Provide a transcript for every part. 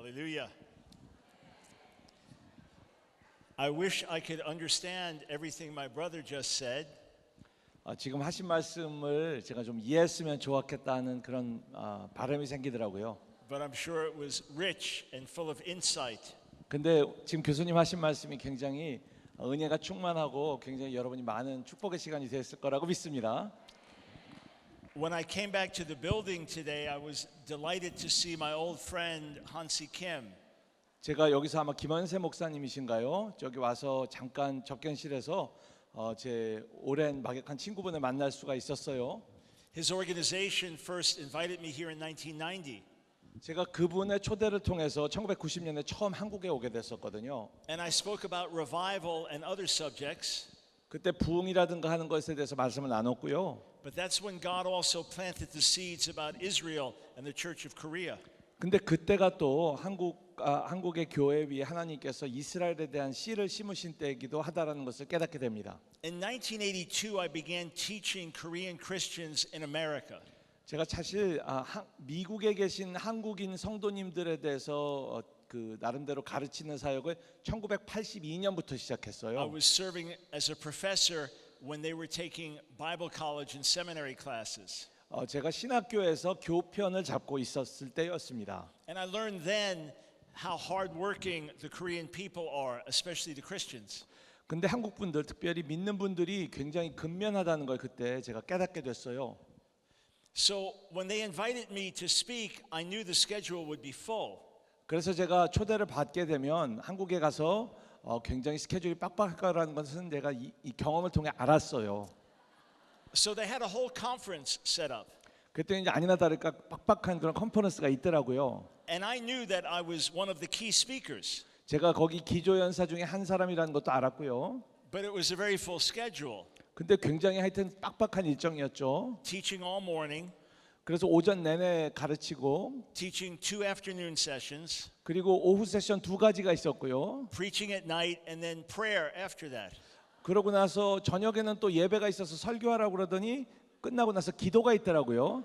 Hallelujah. I wish I could understand everything my brother just said. 지금 하신 말씀을 제가 좀 이해했으면 좋았겠다는 그런 바람이 생기더라고요. But I'm sure it was rich and full of insight. 근데 지금 교수님 하신 말씀이 굉장히 은혜가 충만하고 굉장히 여러분이 많은 축복의 시간이 됐을 거라고 믿습니다. When I came back to the building today, I was delighted to see my old friend Hansi Kim. 제가 여기서 아마 김원세 목사님이신가요? 저기 와서 잠깐 접견실에서 제 오랜 막역한 친구분을 만날 수가 있었어요. His organization first invited me here in 1990. 제가 그분의 초대를 통해서 1990년에 처음 한국에 오게 됐었거든요. And I spoke about revival and other subjects. 그때 부흥이라든가 하는 것에 대해서 말씀을 나눴고요. But that's when God also planted the seeds about Israel and the Church of Korea. 근데 그때가 또 한국의 교회 위에 하나님께서 이스라엘에 대한 씨를 심으신 때이기도 하다라는 것을 깨닫게 됩니다. In 1982, I began teaching Korean Christians in America. 제가 사실 미국에 계신 한국인 성도님들에 대해서 그 나름대로 가르치는 사역을 1982년부터 시작했어요. I was serving as a professor when they were taking Bible college and seminary classes. 제가 신학교에서 교편을 잡고 있었을 때였습니다. And I learned then how hardworking the Korean people are, especially the Christians. 근데 한국 분들, 특별히 믿는 분들이 굉장히 근면하다는 걸 그때 제가 깨닫게 됐어요. So when they invited me to speak, I knew the schedule would be full. 그래서 제가 초대를 받게 되면 한국에 가서 굉장히 스케줄이 빡빡할 거라는 것은 제가 이 경험을 통해 알았어요. So they had a whole conference set up. 그때 이제 아니나 다를까 빡빡한 그런 컨퍼런스가 있더라고요. And I knew that I was one of the key speakers. 제가 거기 기조연사 중에 한 사람이라는 것도 알았고요. But it was a very full schedule. 근데 굉장히 하여튼 빡빡한 일정이었죠. Teaching all morning, 그래서 오전 내내 가르치고 teaching 2 afternoon sessions, 그리고 오후 세션 2가지가 있었고요. preaching at night, and then prayer after that. 그러고 나서 저녁에는 또 예배가 있어서 설교하라고 그러더니 끝나고 나서 기도가 있더라고요.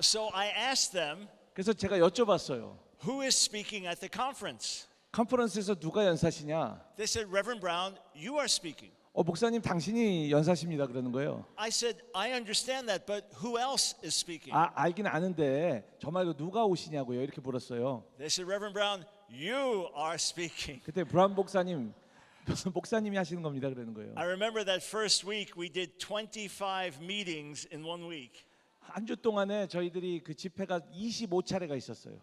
So I asked them, 그래서 제가 여쭤봤어요. who is speaking at the conference? 컨퍼런스에서 누가 연사시냐? They said, Reverend Brown, you are speaking. 목사님 당신이 연사십니다 그러는 거예요. I said, I understand that, but who else is speaking? 알긴 아는데 저 말고 누가 오시냐고요 이렇게 물었어요. They said, Reverend Brown, you are speaking. 그때 브라운 목사님 목사님이 하시는 겁니다 그러는 거예요. I remember that first week we did 25 meetings in 1 week. 한 주 동안에 저희들이 그 집회가 25차례가 있었어요.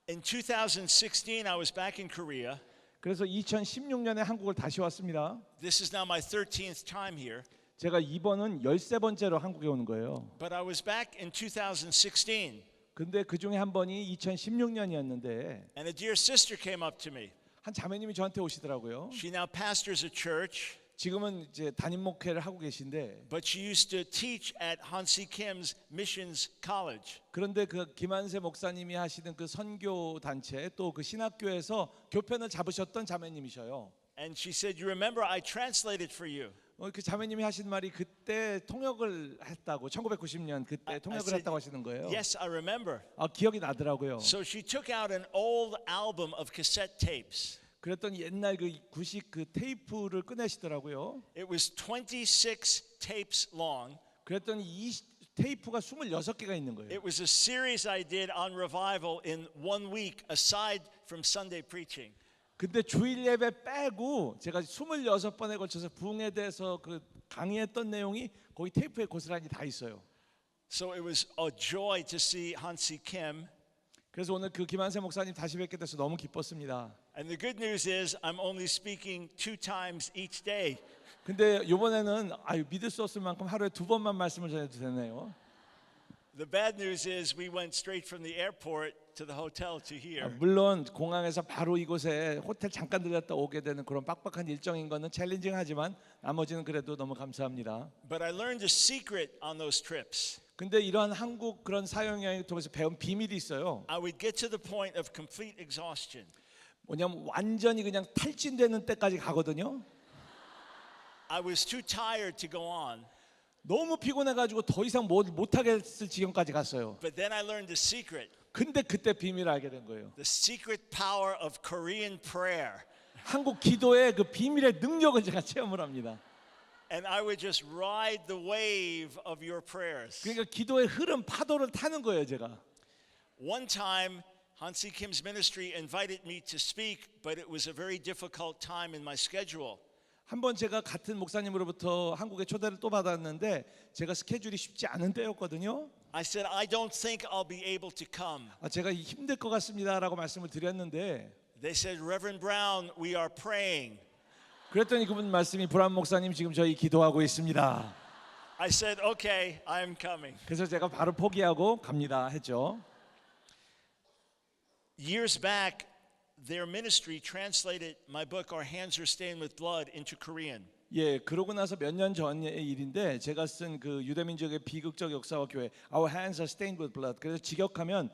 In 2016, I was back in Korea. 그래서 2016년에 한국을 다시 왔습니다. This is now my 13th time here. 제가 이번은 13번째로 한국에 오는 거예요. But I was back in 2016. 근데 그 중에 한 번이 2016년이었는데 And a dear sister came up to me. 한 자매님이 저한테 오시더라고요. She now pastors a church. 지금은 이제 담임 목회를 하고 계신데 But she used to teach at Hansi Kim's Missions College. 그런데 그 김한세 목사님이 하시는 그 선교 단체 또 그 신학교에서 교편을 잡으셨던 자매님이셔요. And she said, "You remember I translated for you." 그 자매님이 하신 말이 그때 통역을 했다고 1990년 그때 통역을 했다고 하시는 거예요. Yes, I remember. 기억이 나더라고요. So she took out an old album of cassette tapes. 그랬더니 옛날 그 구식 그 테이프를 꺼내시더라고요. It was 26 tapes long. 그랬더니 이 테이프가 26개가 있는 거예요. It was a series I did on revival in 1 week aside from Sunday preaching. 근데 주일 예배 빼고 제가 26번에 걸쳐서 부흥에 대해서 그 강의했던 내용이 거기 테이프에 고스란히 다 있어요. So it was a joy to see Hansi Kim. 그래서 오늘 그 김한세 목사님 다시 뵙게 돼서 너무 기뻤습니다. And the good news is I'm only speaking 2 times each day. 근데 이번에는 믿을 수 없을 만큼 하루에 2번만 말씀을 전해도 되네요. The bad news is we went straight from the airport to the hotel to here. 물론 공항에서 바로 이곳에 호텔 잠깐 들렸다 오게 되는 그런 빡빡한 일정인 거는 챌린징하지만 나머지는 그래도 너무 감사합니다. But I learned a secret on those trips. 근데 이러한 한국 그런 사역 여행을 통해서 배운 비밀이 있어요. I would get to the point of complete exhaustion. 뭐냐면 완전히 그냥 탈진되는 때까지 가거든요. I was too tired to go on. 너무 피곤해가지고 더 이상 뭘 못하겠을 지경까지 갔어요. But then I learned a secret. 근데 그때 비밀을 알게 된 거예요. The secret power of Korean prayer. 한국 기도의 그 비밀의 능력을 제가 체험을 합니다. And I would just ride the wave of your prayers. 그러니까 기도의 흐름 파도를 타는 거예요, 제가. One time, Hansi Kim's ministry invited me to speak, but it was a very difficult time in my schedule. 한번 제가 같은 목사님으로부터 한국에 초대를 또 받았는데 제가 스케줄이 쉽지 않은 때였거든요. I said, I don't think I'll be able to come. 제가 힘들 것 같습니다라고 말씀을 드렸는데 They said, Reverend Brown, we are praying. 그랬더니 그분 말씀이 브라운 목사님 지금 저희 기도하고 있습니다. I said, okay, I'm coming. 그래서 제가 바로 포기하고 갑니다 했죠. Years back, their ministry translated my book, Our Hands Are Stained with Blood, into Korean. 예, 그러고 나서 몇 년 전의 일인데 제가 쓴 그 유대민족의 비극적 역사와 교회 Our Hands Are Stained with Blood. 그래서 직역하면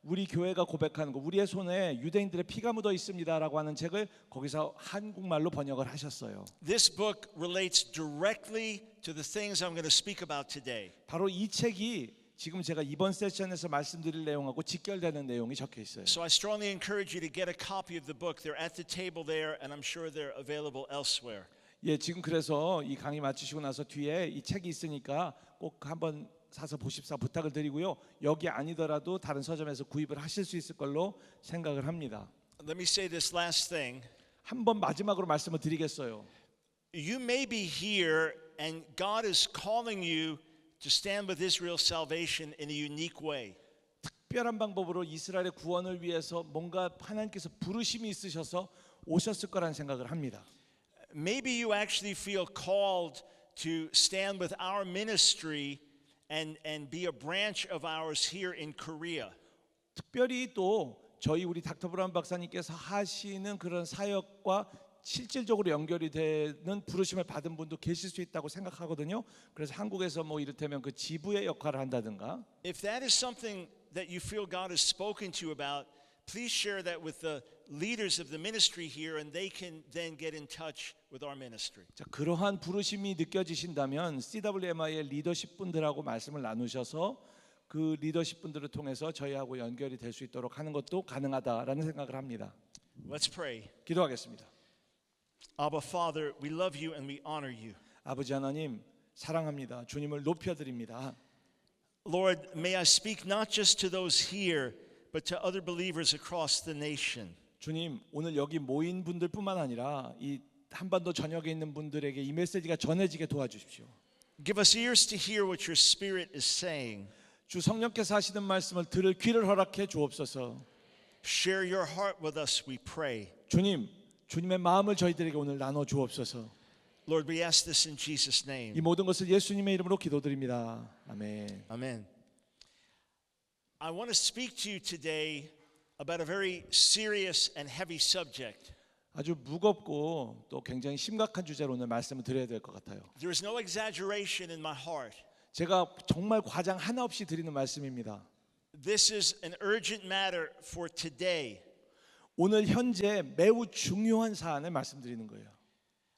우리 교회가 고백하는 거, 우리의 손에 유대인들의 피가 묻어 있습니다라고 하는 책을 거기서 한국말로 번역을 하셨어요. This book relates directly to the things I'm going to speak about today. 바로 이 책이 지금 제가 이번 세션에서 말씀드릴 내용하고 직결되는 내용이 적혀 있어요. So I strongly encourage you to get a copy of the book. They're at the table there, and I'm sure they're available elsewhere. 예, 지금 그래서 이 강의 마치시고 나서 뒤에 이 책이 있으니까 꼭 한번 사서 보십사 부탁을 드리고요. 여기 아니더라도 다른 서점에서 구입을 하실 수 있을 걸로 생각을 합니다. Let me say this last thing. 한번 마지막으로 말씀을 드리겠어요. You may be here, and God is calling you to stand with Israel's salvation in a unique way. 특별한 방법으로 이스라엘의 구원을 위해서 뭔가 하나님께서 부르심이 있으셔서 오셨을 거라는 생각을 합니다. Maybe you actually feel called to stand with our ministry and be a branch of ours here in Korea. 특별히 또 저희 우리 닥터 브라운 박사님께서 하시는 그런 사역과 실질적으로 연결이 되는 부르심을 받은 분도 계실 수 있다고 생각하거든요. 그래서 한국에서 뭐 이를테면 그 지부의 역할을 한다든가. If that is something that you feel God has spoken to you about, please share that with the leaders of the ministry here, and they can then get in touch with our ministry. 자, 그러한 부르심이 느껴지신다면 CWMI의 리더십 분들하고 말씀을 나누셔서 그 리더십 분들을 통해서 저희하고 연결이 될 수 있도록 하는 것도 가능하다라는 생각을 합니다. Let's pray. 기도하겠습니다. Abba Father, we love you and we honor you. 아버지 하나님 사랑합니다. 주님을 높여드립니다. Lord, may I speak not just to those here, but to other believers across the nation. 주님, 오늘 여기 모인 분들뿐만 아니라 이 한반도 전역에 있는 분들에게 이 메시지가 전해지게 도와주십시오. Give us ears to hear what your Spirit is saying. 주 성령께서 하시는 말씀을 들을 귀를 허락해 주옵소서. Share your heart with us, we pray. 주님, 주님의 마음을 저희들에게 오늘 나눠 주옵소서. Lord, we ask this in Jesus' 이 name. 모든 것을 예수님의 이름으로 기도드립니다. 아멘. Amen. I want to speak to you today about a very serious and heavy subject. 아주 무겁고 또 굉장히 심각한 주제로 오늘 말씀을 드려야 될 것 같아요. There is no exaggeration in my heart. 제가 정말 과장 하나 없이 드리는 말씀입니다. This is an urgent matter for today. 오늘 현재 매우 중요한 사안을 말씀드리는 거예요.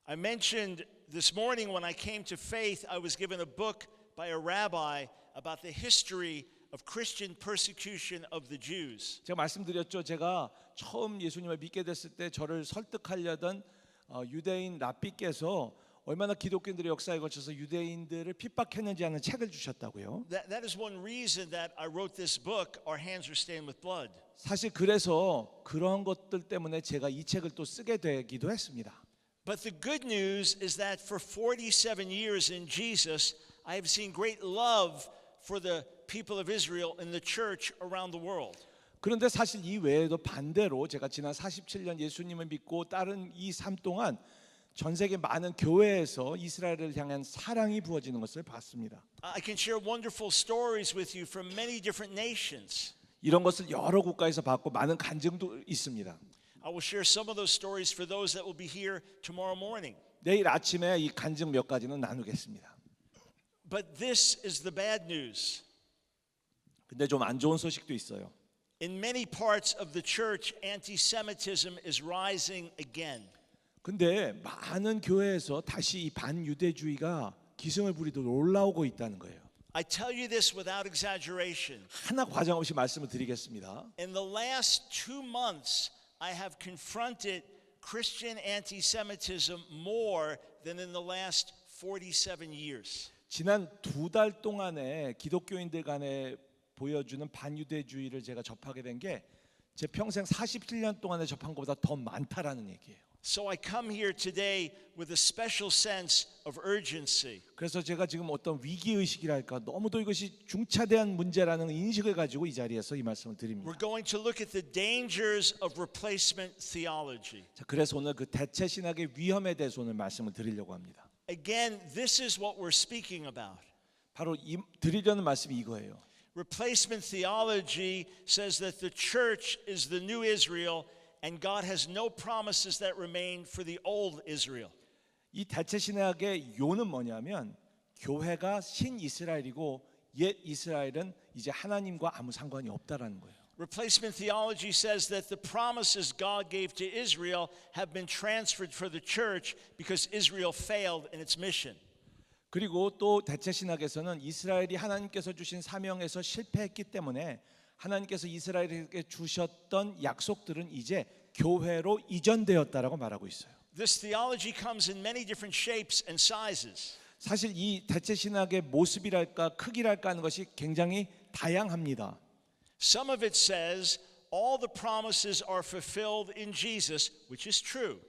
I mentioned this morning when I came to faith, I was given a book by a rabbi about the history of Christian persecution of the Jews. 제가 말씀드렸죠. 제가 처음 예수님을 믿게 됐을 때 저를 설득하려던 유대인 랍비께서 얼마나 기독교인들의 역사에 걸쳐서 유대인들을 핍박했는지 하는 책을 주셨다고요. That is one reason that I wrote this book, Our Hands Are Stained with Blood. 사실 그래서 그런 것들 때문에 제가 이 책을 또 쓰게 되기도 했습니다. But the good news is that for 47 years in Jesus, I have seen great love for the people of Israel in the church around the world. 그런데 사실 이 외에도 반대로 제가 지난 47년 예수님을 믿고 따른 이 삶 동안 전 세계 많은 교회에서 이스라엘을 향한 사랑이 부어지는 것을 봤습니다. I can share wonderful stories with you from many different nations. 이런 것을 여러 국가에서 봤고 많은 간증도 있습니다. I will share some of those stories for those that will be here tomorrow morning. 내일 아침에 이 간증 몇 가지는 나누겠습니다. But this is the bad news. 근데 좀 안 좋은 소식도 있어요. In many parts of the church, anti-Semitism is rising again. 근데 많은 교회에서 다시 이 반유대주의가 기승을 부리도록 올라오고 있다는 거예요. I tell you this without exaggeration. 하나 과장 없이 말씀을 드리겠습니다. In the last 2 months, I have confronted Christian anti-Semitism more than in the last 47 years. 지난 2달 동안에 기독교인들 간에 보여주는 반유대주의를 제가 접하게 된 게 제 평생 47년 동안에 접한 것보다 더 많다라는 얘기예요. So I come here today with a special sense of urgency. 그래서 제가 지금 어떤 위기의식이랄까 너무도 이것이 중차대한 문제라는 인식을 가지고 이 자리에서 이 말씀을 드립니다. We're going to look at the dangers of replacement theology. 자, 그래서 오늘 그 대체 신학의 위험에 대해서 오늘 말씀을 드리려고 합니다. Again, this is what we're speaking about. 바로 드리려는 말씀이 이거예요. Replacement theology says that the church is the new Israel and God has no promises that remain for the old Israel. 이 대체 신학의 요는 뭐냐면 교회가 신이스라엘이고 옛 이스라엘은 이제 하나님과 아무 상관이 없다라는 거예요. Replacement theology says that the promises God gave to Israel have been transferred for the church because Israel failed in its mission. 그리고 또 대체 신학에서는 이스라엘이 하나님께서 주신 사명에서 실패했기 때문에 하나님께서 이스라엘에게 주셨던 약속들은 이제 교회로 이전되었다라고 말하고 있어요. This theology comes in many different shapes and sizes. 사실 이 대체 신학의 모습이랄까 크기랄까 하는 것이 굉장히 다양합니다. Some of it says all the promises are fulfilled in Jesus, which is true.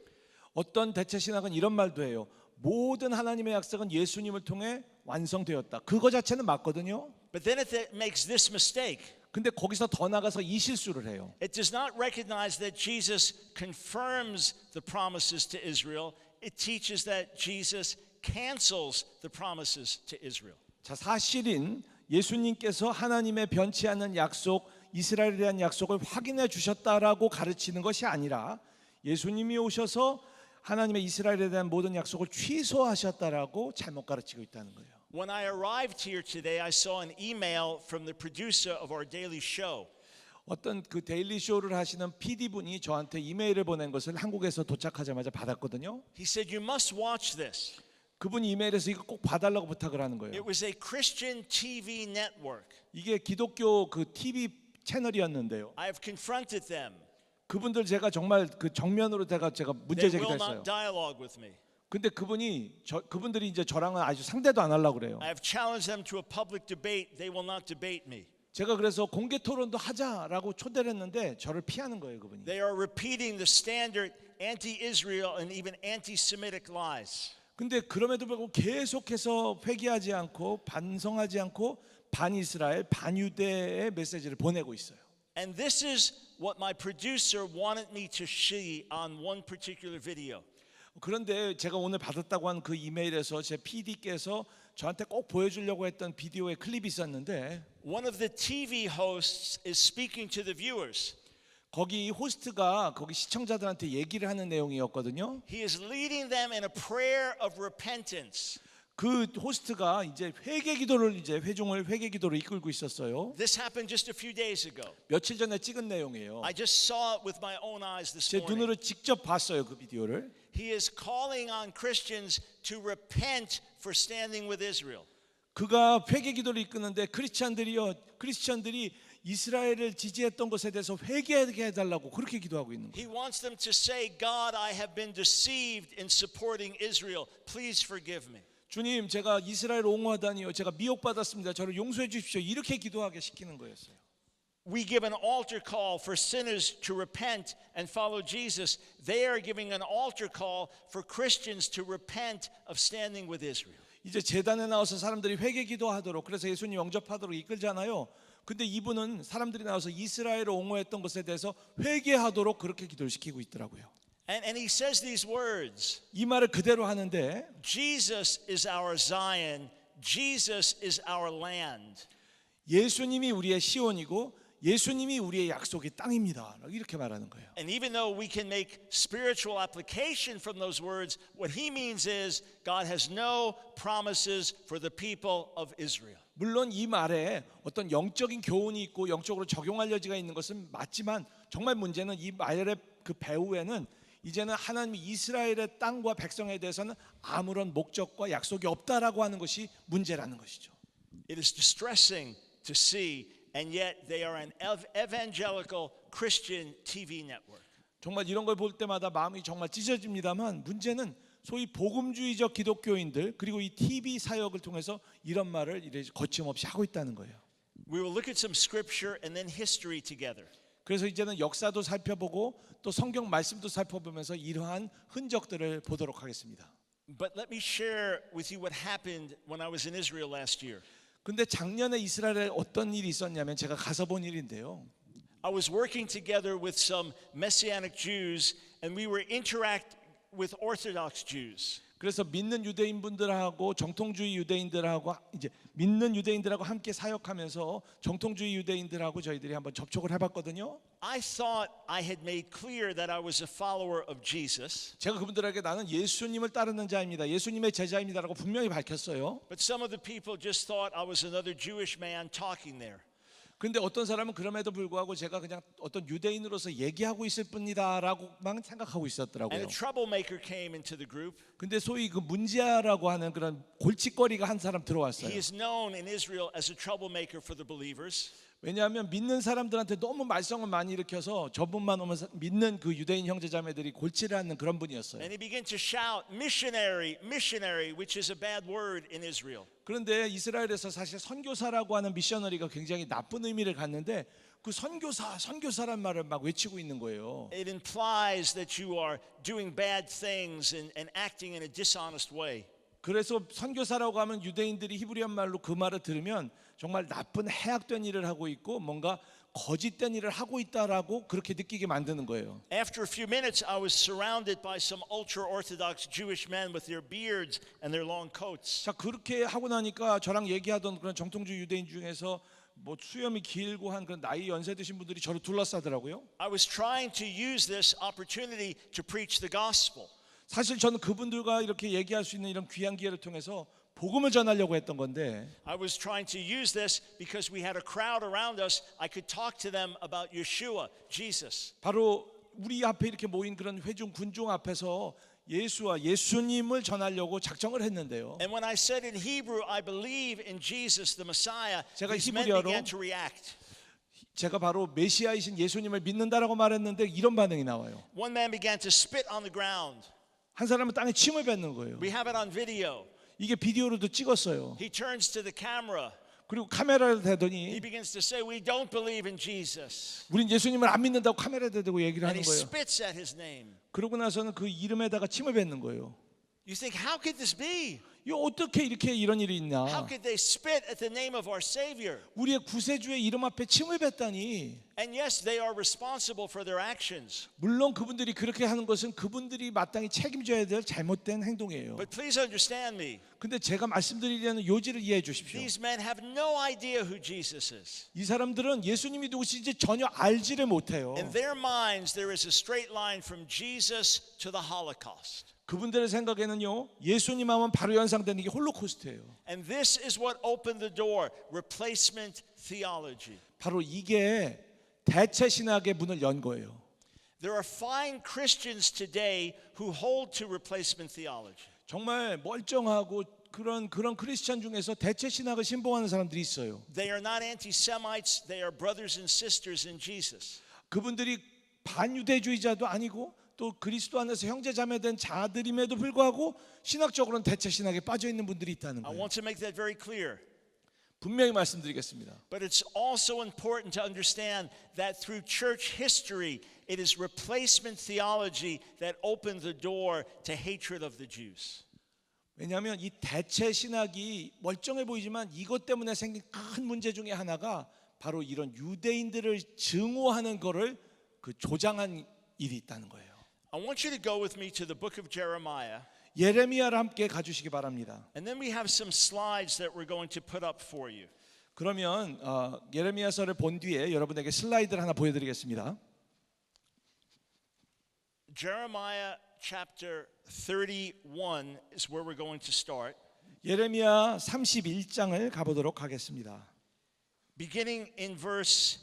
어떤 대체 신학은 이런 말도 해요. 모든 하나님의 약속은 예수님을 통해 완성되었다. 그거 자체는 맞거든요. But then it makes this mistake. 근데 거기서 더 나가서 이 실수를 해요. It does not recognize that Jesus confirms the promises to Israel. It teaches that Jesus cancels the promises to Israel. 자, 사실인 예수님께서 하나님의 변치 않는 약속, 이스라엘에 대한 약속을 확인해 주셨다라고 가르치는 것이 아니라 예수님이 오셔서 하나님의 이스라엘에 대한 모든 약속을 취소하셨다라고 잘못 가르치고 있다는 거예요. When I arrived here today, I saw an email from the producer of our daily show. 어떤 그 데일리 쇼를 하시는 PD분이 저한테 이메일을 보낸 것을 한국에서 도착하자마자 받았거든요. He said, "You must watch this." 그분이 이메일에서 이거 꼭 봐달라고 부탁을 하는 거예요. It was a Christian TV network. 이게 기독교 그 TV 채널이었는데요. I have confronted them. 그분들 제가 정말 그 정면으로 제가 문제 They 제기를 will 했어요. not dialogue with me. 근데 그분들이 이제 저랑은 아주 상대도 안 하려고 그래요. I have challenged them to a public debate. They will not debate me. 제가 그래서 공개 토론도 하자라고 초대를 했는데 저를 피하는 거예요, 그분이. They are repeating the standard anti-Israel and even anti-Semitic lies. 근데 그럼에도 불구하고 계속해서 회개하지 않고 반성하지 않고 반이스라엘, 반유대의 메시지를 보내고 있어요. And this is what my producer wanted me to see on one particular video. 그런데 제가 오늘 받았다고 한 그 이메일에서 제 PD께서 저한테 꼭 보여주려고 했던 비디오의 클립이 있었는데 One of the TV hosts is speaking to the viewers. 거기 호스트가 거기 시청자들한테 얘기를 하는 내용이었거든요. He is leading them in a prayer of repentance. 그 호스트가 이제 회개 기도를 회개 기도를 이끌고 있었어요. This happened just a few days ago. 며칠 전에 찍은 내용이에요. I just saw it with my own eyes this 제 morning. 눈으로 직접 봤어요, 그 비디오를. He is calling on Christians to repent for standing with Israel. 그가 회개 기도를 이끄는데 크리스천들이 이스라엘을 지지했던 것에 대해서 회개하게 해달라고 그렇게 기도하고 있는 거예요. He wants them to say, God, I have been deceived in supporting Israel. Please forgive me. 주님, 제가 이스라엘 옹호하다니요, 제가 미혹받았습니다. 저를 용서해 주십시오. 이렇게 기도하게 시키는 거였어요. We give an altar call for sinners to repent and follow Jesus. They are giving an altar call for Christians to repent of standing with Israel. 이제 제단에 나와서 사람들이 회개 기도하도록, 그래서 예수님 영접하도록 이끌잖아요. 근데 이분은 사람들이 나와서 이스라엘을 옹호했던 것에 대해서 회개하도록 그렇게 기도를 시키고 있더라고요. And he says these words. 이 말을 그대로 하는데 Jesus is our Zion. Jesus is our land. 예수님이 우리의 시온이고 예수님이 우리의 약속의 땅입니다. 이렇게 말하는 거예요. And even though we can make spiritual application from those words, what he means is God has no promises for the people of Israel. 물론 이 말에 어떤 영적인 교훈이 있고 영적으로 적용할 여지가 있는 것은 맞지만 정말 문제는 이 말의 그 배후에는 이제는 하나님이 이스라엘의 땅과 백성에 대해서는 아무런 목적과 약속이 없다라고 하는 것이 문제라는 것이죠. It is distressing to see, and yet they are an evangelical Christian TV network. 정말 이런 걸 볼 때마다 마음이 정말 찢어집니다만 문제는 소위 복음주의적 기독교인들 그리고 이 TV 사역을 통해서 이런 말을 이제 거침없이 하고 있다는 거예요. We will look at some scripture and then history together. 그래서 이제는 역사도 살펴보고 또 성경 말씀도 살펴보면서 이러한 흔적들을 보도록 하겠습니다. But let me share with you what happened when I was in Israel last year. 근데 작년에 이스라엘에 어떤 일이 있었냐면 제가 가서 본 일인데요. I was working together with some Messianic Jews, and we were interact with Orthodox Jews. 그래서 믿는 유대인분들하고 정통주의 유대인들하고 이제 믿는 유대인들하고 함께 사역하면서 정통주의 유대인들하고 저희들이 한번 접촉을 해봤거든요. I thought I had made clear that I was a follower of Jesus. 제가 그분들에게 나는 예수님을 따르는 자입니다. 예수님의 제자입니다라고 분명히 밝혔어요. But some of the people just thought I was another Jewish man talking there. 근데 어떤 사람은 그럼에도 불구하고 제가 그냥 어떤 유대인으로서 얘기하고 있을 뿐이다라고만 생각하고 And 있었더라고요. a troublemaker came into the group. 근데 소위 그 문지아라고 하는 그런 골칫거리가 한 사람 들어왔어요. He is known in Israel as a troublemaker for the believers. 왜냐하면 믿는 사람들한테 너무 말썽을 많이 일으켜서 저분만 오면 믿는 그 유대인 형제자매들이 골치를 않는 그런 분이었어요. And he began to shout, missionary, missionary, which is a bad word in Israel. 그런데 이스라엘에서 사실 선교사라고 하는 미셔너리가 굉장히 나쁜 의미를 갖는데 그 선교사란 말을 막 외치고 있는 거예요. It implies that you are doing bad things and acting in a dishonest way. 그래서 선교사라고 하면 유대인들이 히브리어 말로 그 말을 들으면 정말 나쁜 해악된 일을 하고 있고 뭔가 거짓된 일을 하고 있다라고 그렇게 느끼게 만드는 거예요. After a few minutes, I was surrounded by some ultra-Orthodox Jewish men with their beards and their long coats. 자 그렇게 하고 나니까 저랑 얘기하던 그런 정통주의 유대인 중에서 뭐 수염이 길고 한 그런 나이 연세 드신 분들이 저를 둘러싸더라고요. I was trying to use this opportunity to preach the gospel. 사실 저는 그분들과 이렇게 얘기할 수 있는 이런 귀한 기회를 통해서 복음을 전하려고 했던 건데 I was trying to use this because we had a crowd around us. I could talk to them about Yeshua, Jesus. 바로 우리 앞에 이렇게 모인 그런 회중 군중 앞에서 예수와 예수님을 전하려고 작정을 했는데요. And when I said in Hebrew, I believe in Jesus, the Messiah, 제가 these men 히브리어로 began to react. 제가 바로 메시아이신 예수님을 믿는다라고 말했는데 이런 반응이 나와요. One man began to spit on the ground. 한 사람은 땅에 침을 뱉는 거예요. We have it on video. 이게 비디오로도 찍었어요. He turns to the camera. 그리고 카메라를 He 대더니 begins to say, we don't believe in Jesus. 우린 예수님을 안 믿는다고 카메라에 대고 얘기를 And 하는 he 거예요. spits at his name. 그러고 나서는 그 이름에다가 침을 뱉는 거예요. You think, how could this be? 이거 어떻게 이렇게 이런 일이 있냐? How could they spit at the name of our Savior? 우리의 구세주의 이름 앞에 침을 뱉다니. And yes, they are responsible for their actions. 물론 그분들이 그렇게 하는 것은 그분들이 마땅히 책임져야 될 잘못된 행동이에요. But please understand me. 근데 제가 말씀드리려는 요지를 이해해 주십시오. These men have no idea who Jesus is. 이 사람들은 예수님이 누구신지 전혀 알지를 못해요. In their minds, there is a straight line from Jesus to the Holocaust. 그분들의 생각에는요, 예수님 하면 바로 연상되는 게 홀로코스트예요. And this is what opened the door, replacement theology. 바로 이게 대체 신학의 문을 연 거예요. There are fine Christians today who hold to replacement theology. 정말 멀쩡하고 그런 크리스천 중에서 대체 신학을 신봉하는 사람들이 있어요. They are not anti-Semites, they are brothers and sisters in Jesus. 그분들이 반유대주의자도 아니고 또 그리스도 안에서 형제자매된 자들임에도 불구하고 신학적으로는 대체 신학에 빠져 있는 분들이 있다는 I 거예요. want to make that very clear. 분명히 말씀드리겠습니다. But it's also important to understand that through church history, it is replacement theology that opened the door to hatred of the Jews. 왜냐하면 이 대체 신학이 멀쩡해 보이지만 이것 때문에 생긴 큰 문제 중에 하나가 바로 이런 유대인들을 증오하는 거를 그 조장한 일이 있다는 거예요. I want you to go with me to the book of Jeremiah. 예레미야를 함께 가주시기 바랍니다. And then we have some slides that we're going to put up for you. 그러면 예레미야서를 본 뒤에 여러분에게 슬라이드를 하나 보여드리겠습니다. Jeremiah chapter 31 is where we're going to start. 예레미야 31장을 가보도록 하겠습니다. Beginning in verse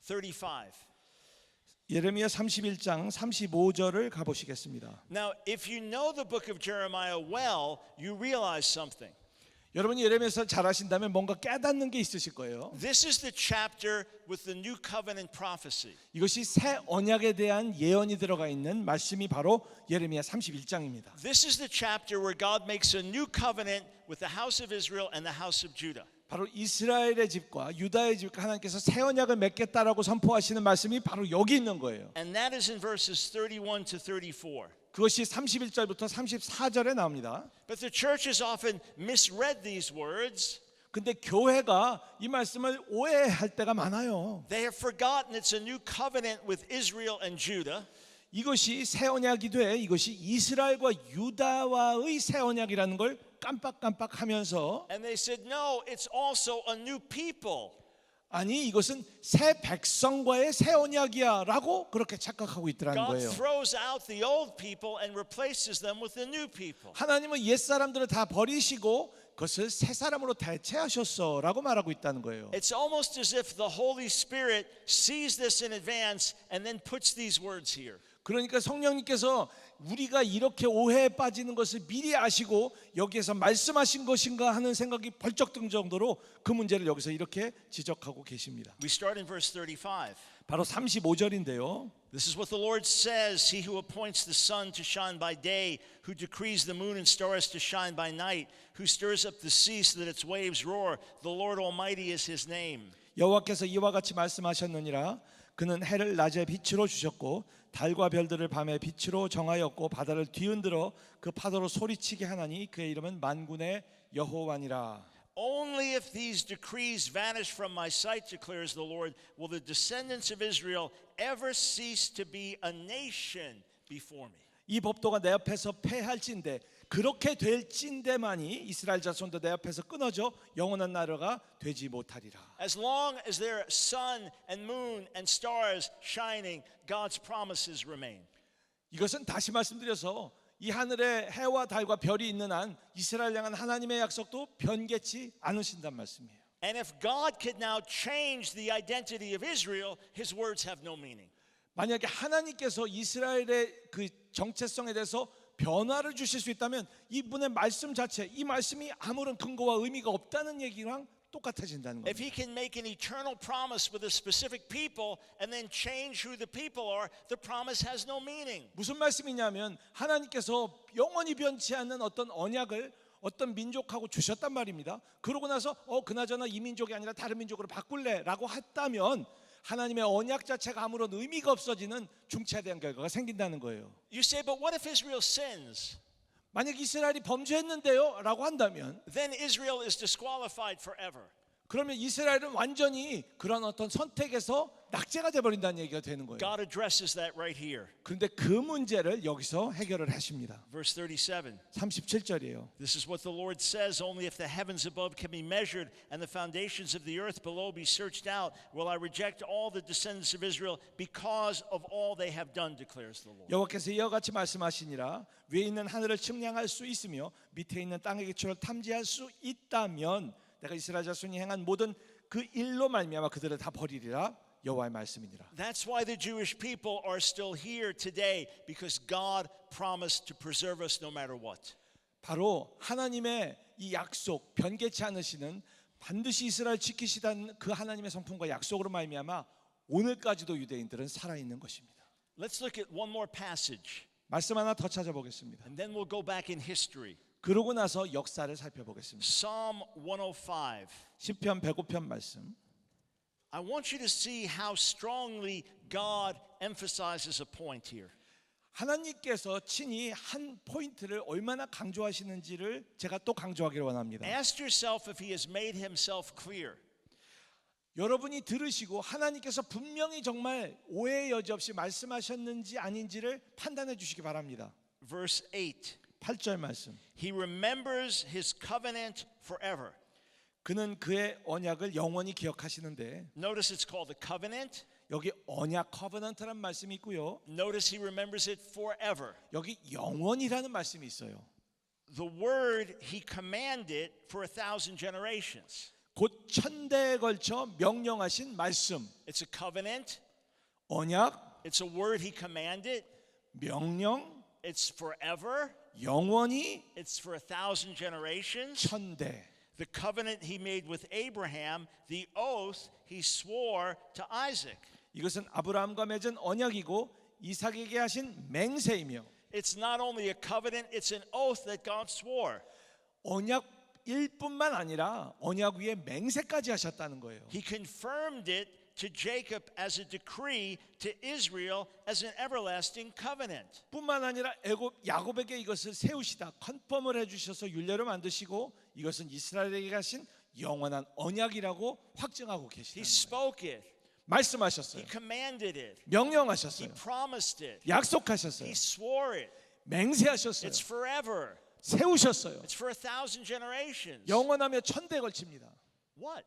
35. 예레미야 31장 35절을 가보시겠습니다. Now, if you know the book of Jeremiah well, you realize something. 여러분이 예레미야서를 잘 아신다면 뭔가 깨닫는 게 있으실 거예요. This is the chapter with the new covenant prophecy. 이것이 새 언약에 대한 예언이 들어가 있는 말씀이 바로 예레미야 31장입니다. This is the chapter where God makes a new covenant with the house of Israel and the house of Judah. 바로 이스라엘의 집과 유다의 집과 하나님께서 새 언약을 맺겠다라고 선포하시는 말씀이 바로 여기 있는 거예요. And that is in verses 31 to 34. 그것이 31절부터 34절에 나옵니다. But the church has often misread these words. 근데 교회가 이 말씀을 오해할 때가 많아요. They have forgotten it's a new covenant with Israel and Judah. 이것이 새 언약이 돼 이것이 이스라엘과 유다와의 새 언약이라는 걸 깜빡깜빡하면서 And they said, no, it's also a new people. 아니 이것은 새 백성과의 새 언약이야라고 그렇게 착각하고 있더라는 God 거예요. throws out the old people and replaces them with the new people. 하나님은 옛 사람들을 다 버리시고 그것을 새 사람으로 대체하셨어라고 말하고 있다는 거예요. It's almost as if the Holy Spirit sees this in advance and then puts these words here. 그러니까 성령님께서 우리가 이렇게 오해에 빠지는 것을 미리 아시고 여기에서 말씀하신 것인가 하는 생각이 벌쩍 든 정도로 그 문제를 여기서 이렇게 지적하고 계십니다. We start in verse 35. 바로 35절인데요. This is what the Lord says, He who appoints the sun to shine by day, who decrees the moon and stars to shine by night, who stirs up the sea so that its waves roar, the Lord Almighty is His name. 여호와께서 이와 같이 말씀하셨느니라. 그는 해를 낮에 빛으로 주셨고 달과 별들을 밤에 빛으로 정하였고 바다를 뒤흔들어 그 파도로 소리치게 하나니 그의 이름은 만군의 여호와니라. Only if these decrees vanish from my sight, declares the Lord, will the descendants of Israel ever cease to be a nation before me. 이 법도가 내 앞에서 패할진대 그렇게 될진대만이 이스라엘 자손도 내 앞에서 끊어져 영원한 나라가 되지 못하리라. As long as there are sun and moon and stars shining, God's promises remain. 이것은 다시 말씀드려서 이 하늘에 해와 달과 별이 있는 한 이스라엘 향한 하나님의 약속도 변개치 않으신단 말씀이에요. And if God could now change the identity of Israel, His words have no meaning. 만약에 하나님께서 이스라엘의 그 정체성에 대해서 변화를 주실 수 있다면 이분의 말씀 자체, 이 말씀이 아무런 근거와 의미가 없다는 얘기랑 똑같아진다는 If 겁니다. He can make an eternal promise with a specific people and then change who the people are, the promise has no meaning. 무슨 말씀이냐면 하나님께서 영원히 변치 않는 어떤 언약을 어떤 민족하고 주셨단 말입니다. 그러고 나서 그나저나 이 민족이 아니라 다른 민족으로 바꿀래라고 했다면 하나님의 언약 자체가 아무런 의미가 없어지는 중차대한 결과가 생긴다는 거예요. You say, but what if Israel sins? 만약 이스라엘이 범죄했는데요 라고 한다면 Then Israel is disqualified forever. 그러면 이스라엘은 완전히 그런 어떤 선택에서 낙제가 돼버린다는 얘기가 되는 거예요. God addresses that right here. 그런데 그 문제를 여기서 해결을 하십니다. Verse 37. 37절이에요. This is what the Lord says, only if the heavens above can be measured and the foundations of the earth below be searched out, will I reject all the descendants of Israel because of all they have done, declares the Lord. 여호와께서 이와 같이 말씀하시니라. 위에 있는 하늘을 측량할 수 있으며 밑에 있는 땅의 기초를 탐지할 수 있다면 내가 이스라엘 자손이 행한 모든 그 일로 말미암아 그들을 다 버리리라. 여호와의 말씀이니라. That's why the Jewish people are still here today, because God promised to preserve us no matter what. 바로 하나님의 이 약속 변개치 않으시는 반드시 이스라엘 지키시다는 그 하나님의 성품과 약속으로 말미암아 오늘까지도 유대인들은 살아 있는 것입니다. Let's look at one more passage, 말씀 하나 더 찾아보겠습니다. and then we'll go back in history. 그러고 나서 역사를 살펴보겠습니다. Psalm 105. 시편 105편 말씀. I want you to see how strongly God emphasizes a point here. 하나님께서 친히 한 포인트를 얼마나 강조하시는지를 제가 또 강조하기를 원합니다. Ask yourself if He has made Himself clear. 여러분이 들으시고 하나님께서 분명히 정말 오해의 여지 없이 말씀하셨는지 아닌지를 판단해 주시기 바랍니다. Verse 8. 8절 말씀. He remembers His covenant forever. 그는 그의 언약을 영원히 기억하시는데 Notice it's called a covenant. 여기 언약 커버넌트라는 말씀이 있고요. Notice He remembers it forever. 여기 영원이라는 말씀이 있어요. The word He commanded for 1,000 generations. 곧 천대에 걸쳐 명령하신 말씀. It's a covenant. 언약, It's a word He commanded. 명령, It's forever. 영원히, It's for 1,000 generations. 천대. The covenant he made with Abraham, the oath he swore to Isaac. 이것은 아브라함과 맺은 언약이고 이삭에게 하신 맹세이며 It's not only a covenant, it's an oath that God swore. 언약일 뿐만 아니라 언약 위에 맹세까지 하셨다는 거예요. He confirmed it to Jacob as a decree, to Israel as an everlasting covenant. 뿐만 아니라 야곱에게 이것을 세우시다 컨펌을 해주셔서 율례로 만드시고 이것은 이스라엘에게 하신 영원한 언약이라고 확증하고 He 계시다는 거예요. spoke it. 말씀하셨어요. He commanded it. He 명령하셨어요. promised it. 약속하셨어요. He swore it. 맹세하셨어요. It's forever. 세우셨어요. It's for 1,000 generations. 영원하며 천대에 걸칩니다. What?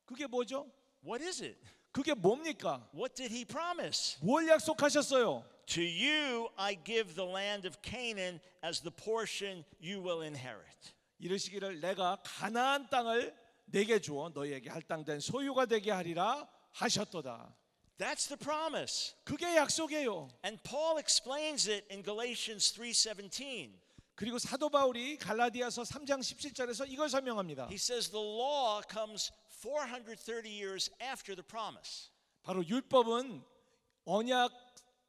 그게 뭐죠? What is it? 그게 뭡니까? What did he promise? 뭘 약속하셨어요? To you I give the land of Canaan as the portion you will inherit. 이르시기를 내가 가나안 땅을 내게 주어 너희에게 할당된 소유가 되게 하리라 하셨도다. That's the promise. 그게 약속이에요. And Paul explains it in Galatians 3:17. 그리고 사도 바울이 갈라디아서 3장 17절에서 이걸 설명합니다. He says the law comes 430 years after the promise. 바로 율법은 언약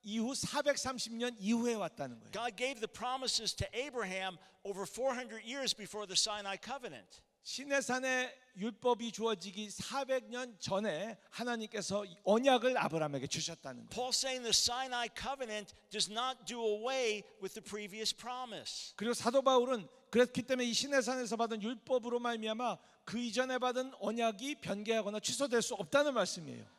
이후 430년 이후에 왔다는 거예요. God gave the promises to Abraham over 400 years before the Sinai covenant. 시내산의 율법이 주어지기 400년 전에 하나님께서 언약을 아브라함에게 주셨다는 거예요. Paul's saying the Sinai covenant does not do away with the previous promise. 그리고 사도 바울은 그렇기 때문에 이 시내산에서 받은 율법으로 말미암아 그 이전에 받은 언약이 변개하거나 취소될 수 없다는 말씀이에요.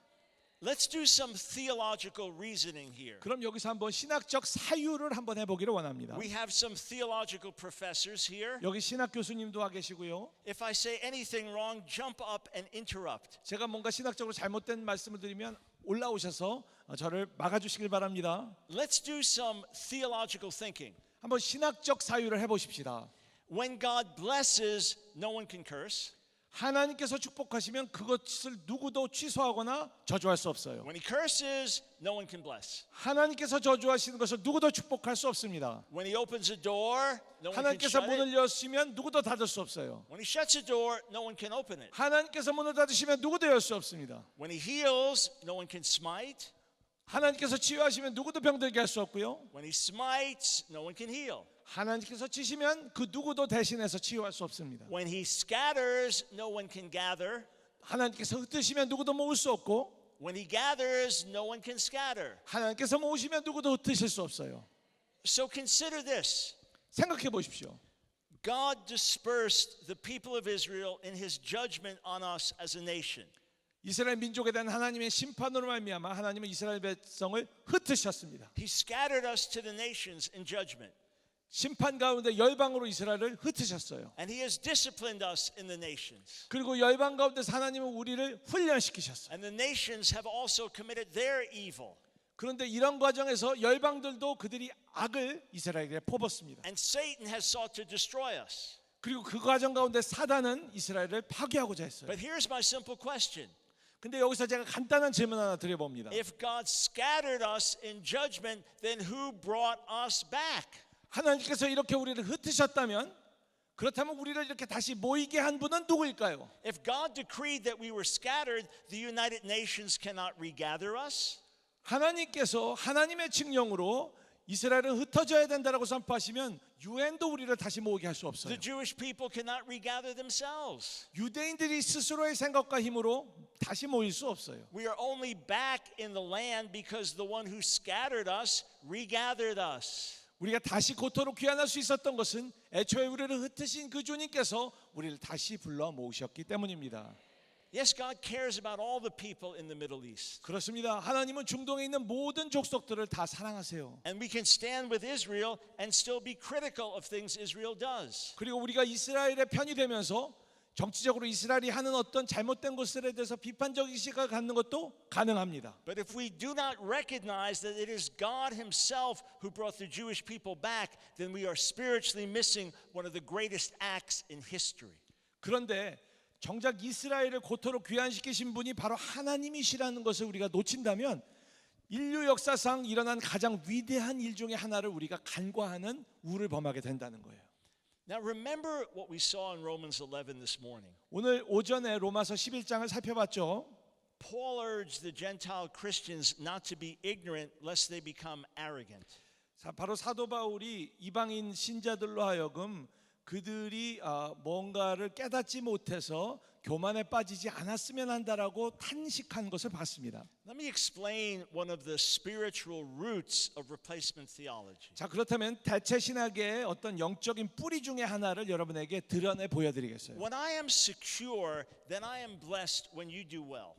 Let's do some theological reasoning here. 그럼 여기서 한번 신학적 사유를 한번 해보기를 원합니다. We have some theological professors here. 여기 신학 교수님도 와 계시고요. If I say anything wrong, jump up and interrupt. 제가 뭔가 신학적으로 잘못된 말씀을 드리면 올라오셔서 저를 막아주시길 바랍니다. Let's do some theological thinking. 한번 신학적 사유를 해보십시다. When God blesses, no one can curse. 하나님께서 축복하시면 그것을 누구도 취소하거나 저주할 수 없어요. When he curses, no one can bless. 하나님께서 저주하시는 것을 누구도 축복할 수 없습니다. When he opens a door, no one can 하나님께서 shut it. 문을 여시면 누구도 닫을 수 없어요. When he shuts a door, no one can open it. 하나님께서 문을 닫으시면 누구도 열 수 없습니다. When he heals, no one can smite. 하나님께서 치유하시면 누구도 병들게 할 수 없고요. When he smites, no one can heal. 하나님께서 치시면 그 누구도 대신해서 치유할 수 없습니다. When he scatters, no one can gather. 하나님께서 흩으시면 누구도 모을 수 없고 When he gathers, no one can scatter. 하나님께서 모으시면 누구도 흩으실 수 없어요. So consider this. 생각해 보십시오. God dispersed the people of Israel in his judgment on us as a nation. 이스라엘 민족에 대한 하나님의 심판으로 말미암아 하나님은 이스라엘 백성을 흩으셨습니다. He scattered us to the nations in judgment. 심판 가운데 열방으로 이스라엘을 흩으셨어요. And he has disciplined us in the nations. 그리고 열방 가운데서 하나님은 우리를 훈련시키셨어요. And the nations have also committed their evil. 그런데 이런 과정에서 열방들도 그들이 악을 이스라엘에게 퍼붓습니다. And Satan has sought to destroy us. 그리고 그 과정 가운데 사단은 이스라엘을 파괴하고자 했어요. But here's my simple question. 근데 여기서 제가 간단한 질문 하나 드려봅니다. If God scattered us in judgment, then who brought us back? 하나님께서 이렇게 우리를 흩으셨다면 그렇다면 우리를 이렇게 다시 모이게 한 분은 누구일까요? If God decreed that we were scattered, the United Nations cannot regather us. 하나님께서 하나님의 칙령으로 이스라엘은 흩어져야 된다라고 선포하시면 유엔도 우리를 다시 모으게 할 수 없어요. The Jewish people cannot regather themselves. 유대인들이 스스로의 생각과 힘으로 다시 모일 수 없어요. We are only back in the land because the one who scattered us regathered us. 우리가 다시 고토로 귀환할 수 있었던 것은 애초에 우리를 흩으신 그 주님께서 우리를 다시 불러 모으셨기 때문입니다. Yes, God cares about all the people in the Middle East. 그렇습니다. 하나님은 중동에 있는 모든 족속들을 다 사랑하세요. And we can stand with Israel and still be critical of things Israel does. 그리고 우리가 이스라엘의 편이 되면서 정치적으로 이스라엘이 하는 어떤 잘못된 것들에 대해서 비판적인 시각을 갖는 것도 가능합니다. But if we do not recognize that it is God himself who brought the Jewish people back, then we are spiritually missing one of the greatest acts in history. 그런데 정작 이스라엘을 고토로 귀환시키신 분이 바로 하나님이시라는 것을 우리가 놓친다면 인류 역사상 일어난 가장 위대한 일 중에 하나를 우리가 간과하는 우를 범하게 된다는 거예요. Now remember what we saw in Romans 11 this morning. 오늘 오전에 로마서 11장을 살펴봤죠. Paul urged the Gentile Christians not to be ignorant lest they become arrogant. 바로 사도 바울이 이방인 신자들로 하여금 그들이 뭔가를 깨닫지 못해서 교만에 빠지지 않았으면 한다라고 탄식한 것을 봤습니다. Let me explain one of the spiritual roots of replacement theology. 자, 그렇다면 대체 신학의 어떤 영적인 뿌리 중에 하나를 여러분에게 드러내 보여드리겠어요. When I am secure, then I am blessed when you do well.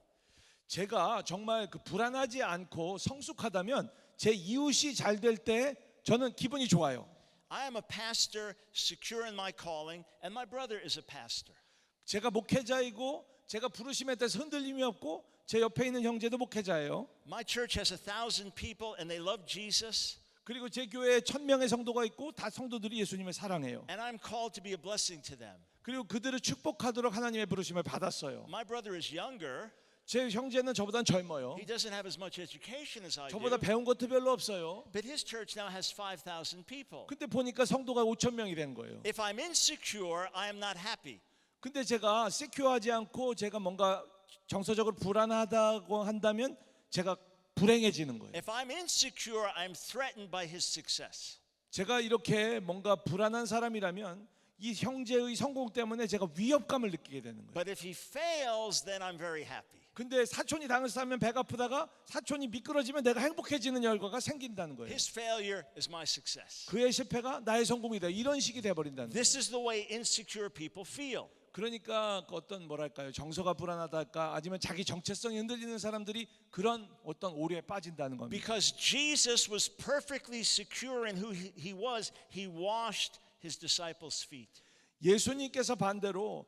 제가 정말 그 불안하지 않고 성숙하다면 제 이웃이 잘 될 때 저는 기분이 좋아요. I am a pastor, secure in my calling, and my brother is a pastor. 제가 목회자이고 제가 부르심에 대해서 흔들림이 없고 제 옆에 있는 형제도 목회자예요. My church has 1,000 people and they love Jesus. 그리고 제 교회에 1,000명의 성도가 있고 다 성도들이 예수님을 사랑해요. And I'm called to be a blessing to them. 그리고 그들을 축복하도록 하나님의 부르심을 받았어요. My brother is younger. 제 형제는 저보단 젊어요. He doesn't have as much education as I 저보다 do. 배운 것도 별로 없어요. But his church now has 5,000 people. 근데 보니까 성도가 5,000명이 된 거예요. If I'm insecure, I am not happy. 근데 제가 시큐어하지 않고 제가 뭔가 정서적으로 불안하다고 한다면 제가 불행해지는 거예요. If I'm insecure, I'm threatened by his success. 제가 이렇게 뭔가 불안한 사람이라면 이 형제의 성공 때문에 제가 위협감을 느끼게 되는 거예요. But if he fails, then I'm very happy. 근데 사촌이 당을 싸면 배가 아프다가 사촌이 미끄러지면 내가 행복해지는 결과가 생긴다는 거예요. His failure is my success. 그의 실패가 나의 성공이다. 이런 식이 돼버린다는 거예요. This is the way insecure people feel. 그러니까 그 어떤 뭐랄까요, 정서가 불안하달까, 아니면 자기 정체성이 흔들리는 사람들이 그런 어떤 오류에 빠진다는 겁니다. Because Jesus was perfectly secure in who he was, he washed his disciples' feet. 예수님께서 반대로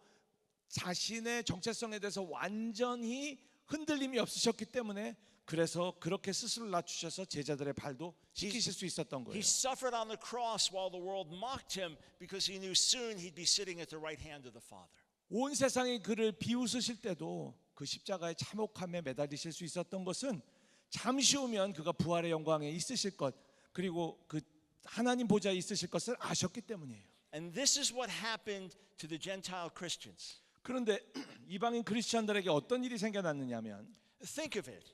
자신의 정체성에 대해서 완전히 흔들림이 없으셨기 때문에 그래서 그렇게 스스로 낮추셔서 제자들의 발도 씻기실 수 있었던 거예요. He suffered on the cross while the world mocked him because he knew soon he'd be sitting at the right hand of the Father. 온 세상이 그를 비웃으실 때도 그 십자가의 참혹함에 매달리실 수 있었던 것은 잠시 후면 그가 부활의 영광에 있으실 것, 그리고 그 하나님 보좌에 있으실 것을 아셨기 때문이에요. And this is what happened to the Gentile Christians. 그런데 이방인 크리스천들에게 어떤 일이 생겨났느냐면, Think of it.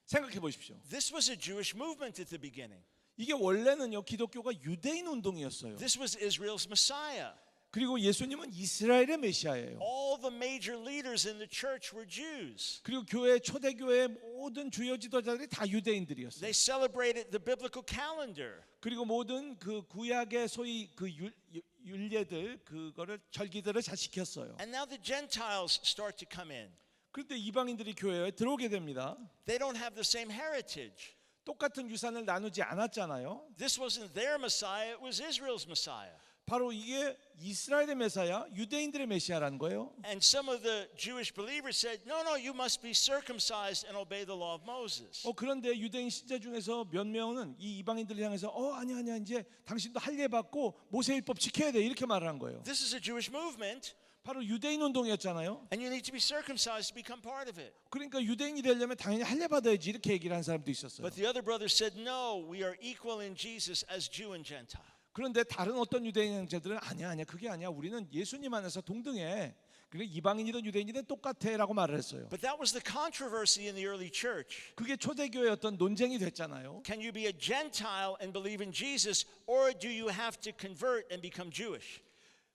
생각해 보십시오. This was a Jewish movement at the beginning. 이게 원래는요, 기독교가 유대인 운동이었어요. This was Israel's Messiah. 그리고 예수님은 이스라엘의 메시아예요. All the major leaders in the church were Jews. 그리고 교회 초대교회의 모든 주요 지도자들이 다 유대인들이었어요. They celebrated the biblical calendar. 그리고 모든 그 구약의 소위 그 율례들, 그거를 절기들을 잘 지켰어요. And now the Gentiles start to come in. 그런데 이방인들이 교회에 들어오게 됩니다. They don't have the same heritage. 똑같은 유산을 나누지 않았잖아요. This wasn't their Messiah, it was Israel's Messiah. 바로 이게 이스라엘의 메시아, 유대인들의 메시아라는 거예요. And some of the Jewish believers said, no, you must be circumcised and obey the law of Moses. 그런데 유대인 신자 중에서 몇 명은 이 이방인들을 향해서 아니야 이제 당신도 할례 받고 모세율법 지켜야 돼 이렇게 말을 한 거예요. This is a Jewish movement, 바로 유대인 운동이었잖아요. and you need to be circumcised to become part of it. 그러니까 유대인이 되려면 당연히 할례 받아야지 이렇게 얘기를 한 사람도 있었어요. But the other brothers said, no, we are equal in Jesus as Jew and Gentile. 그런데 다른 어떤 유대인 형제들은 아니야 그게 아니야, 우리는 예수님 안에서 동등해, 그리고 이방인이든 유대인이든 똑같아라고 말을 했어요. But that was the controversy in the early church. 그게 초대교회의 어떤 논쟁이 됐잖아요. Can you be a Gentile and believe in Jesus, or do you have to convert and become Jewish?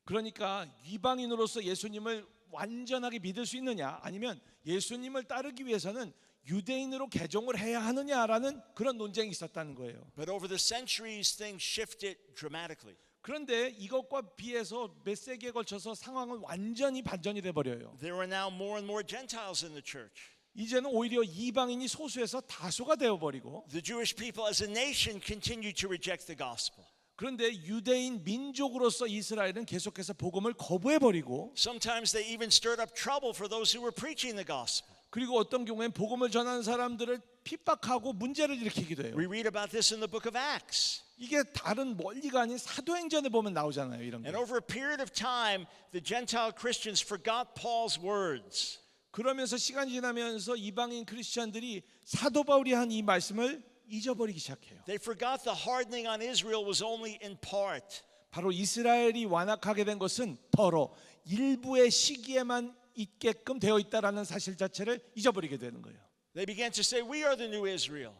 그러니까 이방인으로서 예수님을 완전하게 믿을 수 있느냐, 아니면 예수님을 따르기 위해서는 유대인으로 개종을 해야 하느냐라는 그런 논쟁이 있었다는 거예요. But over the centuries, things shifted dramatically. 그런데 이것과 비해서 몇 세기에 걸쳐서 상황은 완전히 반전이 돼 버려요. There are now more and more Gentiles in the church. 이제는 오히려 이방인이 소수에서 다수가 되어 버리고, The Jewish people as a nation continue to reject the gospel. 그런데 유대인 민족으로서 이스라엘은 계속해서 복음을 거부해 버리고, Sometimes they even stirred up trouble for those who were preaching the gospel. 그리고 어떤 경우엔 복음을 전하는 사람들을 핍박하고 문제를 일으키기도 해요. We read about this in the book of Acts. 이게 다른 멀리가 아닌 사도행전에 보면 나오잖아요, 이런 게. And over a period of time, the Gentile Christians forgot Paul's words. 그러면서 시간이 지나면서 이방인 크리스천들이 사도 바울이 한 이 말씀을 잊어버리기 시작해요. They forgot the hardening on Israel was only in part. 바로 이스라엘이 완악하게 된 것은 더러 일부의 시기에만 있게끔 되어 있다라는 사실 자체를 잊어버리게 되는 거예요. They began to say, we are the new Israel.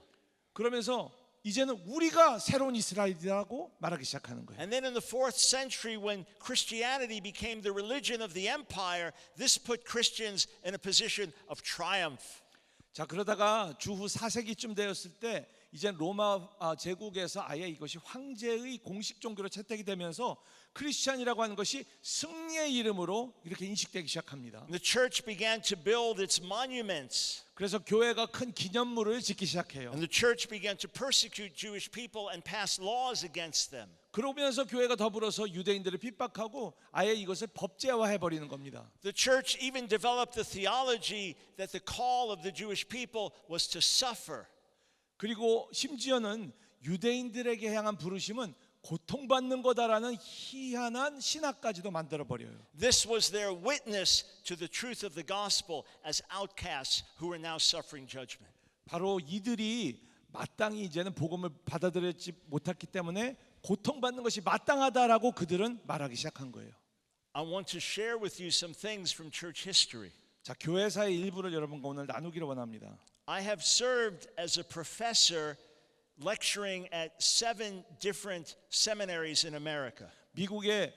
그러면서 이제는 우리가 새로운 이스라엘이라고 말하기 시작하는 거예요. And then in the 4th century, when Christianity became the religion of the empire, this put Christians in a position of triumph. 자, 그러다가 주후 4세기쯤 되었을 때 이제 로마 제국에서 아예 이것이 황제의 공식 종교로 채택이 되면서 크리스찬이라고 하는 것이 승리의 이름으로 이렇게 인식되기 시작합니다. The church began to build its monuments. 그래서 교회가 큰 기념물을 짓기 시작해요. And the church began to persecute Jewish people and pass laws against them. 그러면서 교회가 더불어서 유대인들을 핍박하고 아예 이것을 법제화해 버리는 겁니다. The church even developed the theology that the call of the Jewish people was to suffer. 그리고 심지어는 유대인들에게 향한 부르심은 고통받는 거다라는 희한한 신학까지도 만들어 버려요. This was their witness to the truth of the gospel as outcasts who were now suffering judgment. 바로 이들이 마땅히 이제는 복음을 받아들였지 못했기 때문에 고통받는 것이 마땅하다라고 그들은 말하기 시작한 거예요. I want to share with you some things from church history. 자, 교회사의 일부를 여러분과 오늘 나누기를 원합니다. I have served as a professor lecturing at 7 different seminaries in America. 미국의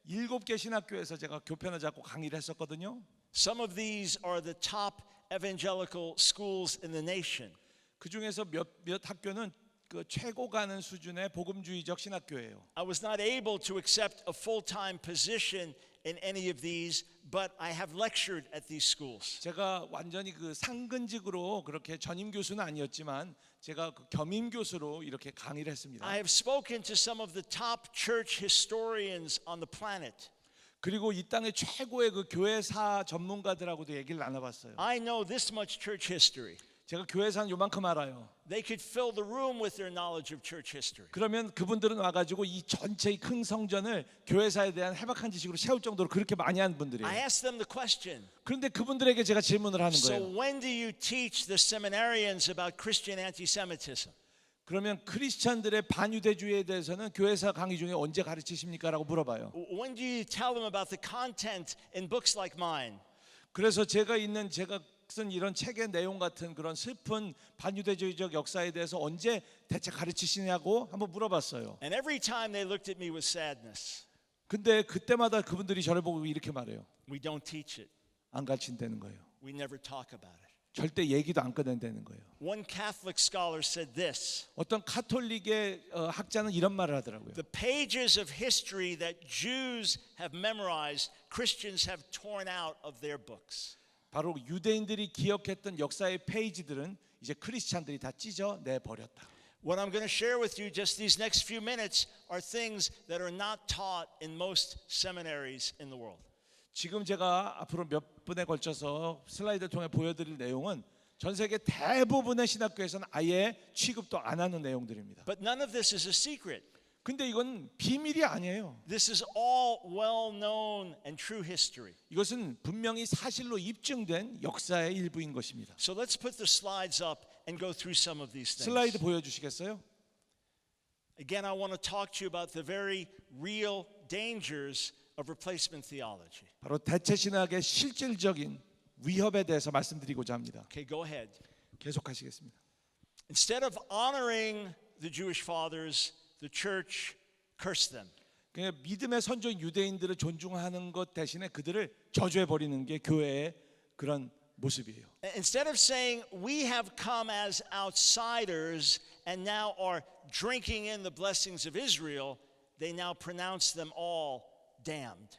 7개 신학교에서 제가 교편을 잡고 강의를 했었거든요. Some of these are the top evangelical schools in the nation. 그 중에서 몇 학교는 그 최고 가는 수준의 복음주의적 신학교예요. I was not able to accept a full-time position in any of these, but I have lectured at these schools. 제가 완전히 그 상근직으로 그렇게 전임 교수는 아니었지만 제가 그 겸임 교수로 이렇게 강의를 했습니다. I have spoken to some of the top church historians on the planet. 그리고 이 땅의 최고의 그 교회사 전문가들하고도 얘기를 나눠봤어요. I know this much church history. 제가 교회사는 요만큼 알아요. They could fill the room with their knowledge of church history. 그러면 그분들은 와가지고 이 전체의 큰 성전을 교회사에 대한 해박한 지식으로 채울 정도로 그렇게 많이 한 분들이에요. I asked them the question. 그런데 그분들에게 제가 질문을 하는 So 거예요. when do you teach the seminarians about Christian anti-Semitism? 그러면 크리스찬들의 반유대주의에 대해서는 교회사 강의 중에 언제 가르치십니까? 라고 물어봐요. When do you tell them about the content in books like mine? 그래서 제가 쓴 이런 책의 내용 같은 그런 슬픈 반유대주의적 역사에 대해서 언제 대체 가르치시냐고 한번 물어봤어요. And every time they looked at me with sadness. 근데 그때마다 그분들이 저를 보고 이렇게 말해요. We don't teach it. 안 가르친다는 거예요. We never talk about it. 절대 얘기도 안 꺼낸다는 거예요. One Catholic scholar said this. 어떤 카톨릭의 학자는 이런 말을 하더라고요. The pages of history that Jews have memorized, Christians have torn out of their books. 바로 유대인들이 기억했던 역사의 페이지들은 이제 크리스찬들이 다 찢어내 버렸다. What I'm going to share with you just these next few minutes are things that are not taught in most seminaries in the world. 지금 제가 앞으로 몇 분에 걸쳐서 슬라이드를 통해 보여드릴 내용은 전 세계 대부분의 신학교에서는 아예 취급도 안 하는 내용들입니다. But none of this is a secret. 근데 이건 비밀이 아니에요. This is all well-known and true history. 이것은 분명히 사실로 입증된 역사의 일부인 것입니다. So let's put the slides up and go through some of these things. 슬라이드 보여주시겠어요? Again, I want to talk to you about the very real dangers of replacement theology. 바로 대체 신학의 실질적인 위협에 대해서 말씀드리고자 합니다. Okay, go ahead. 계속하시겠습니다. Instead of honoring the Jewish fathers, the church cursed them. 그냥 믿음의 선조인 유대인들을 존중하는 것 대신에 그들을 저주해 버리는 게 교회의 그런 모습이에요. Instead of saying we have come as outsiders and now are drinking in the blessings of Israel, they now pronounce them all damned.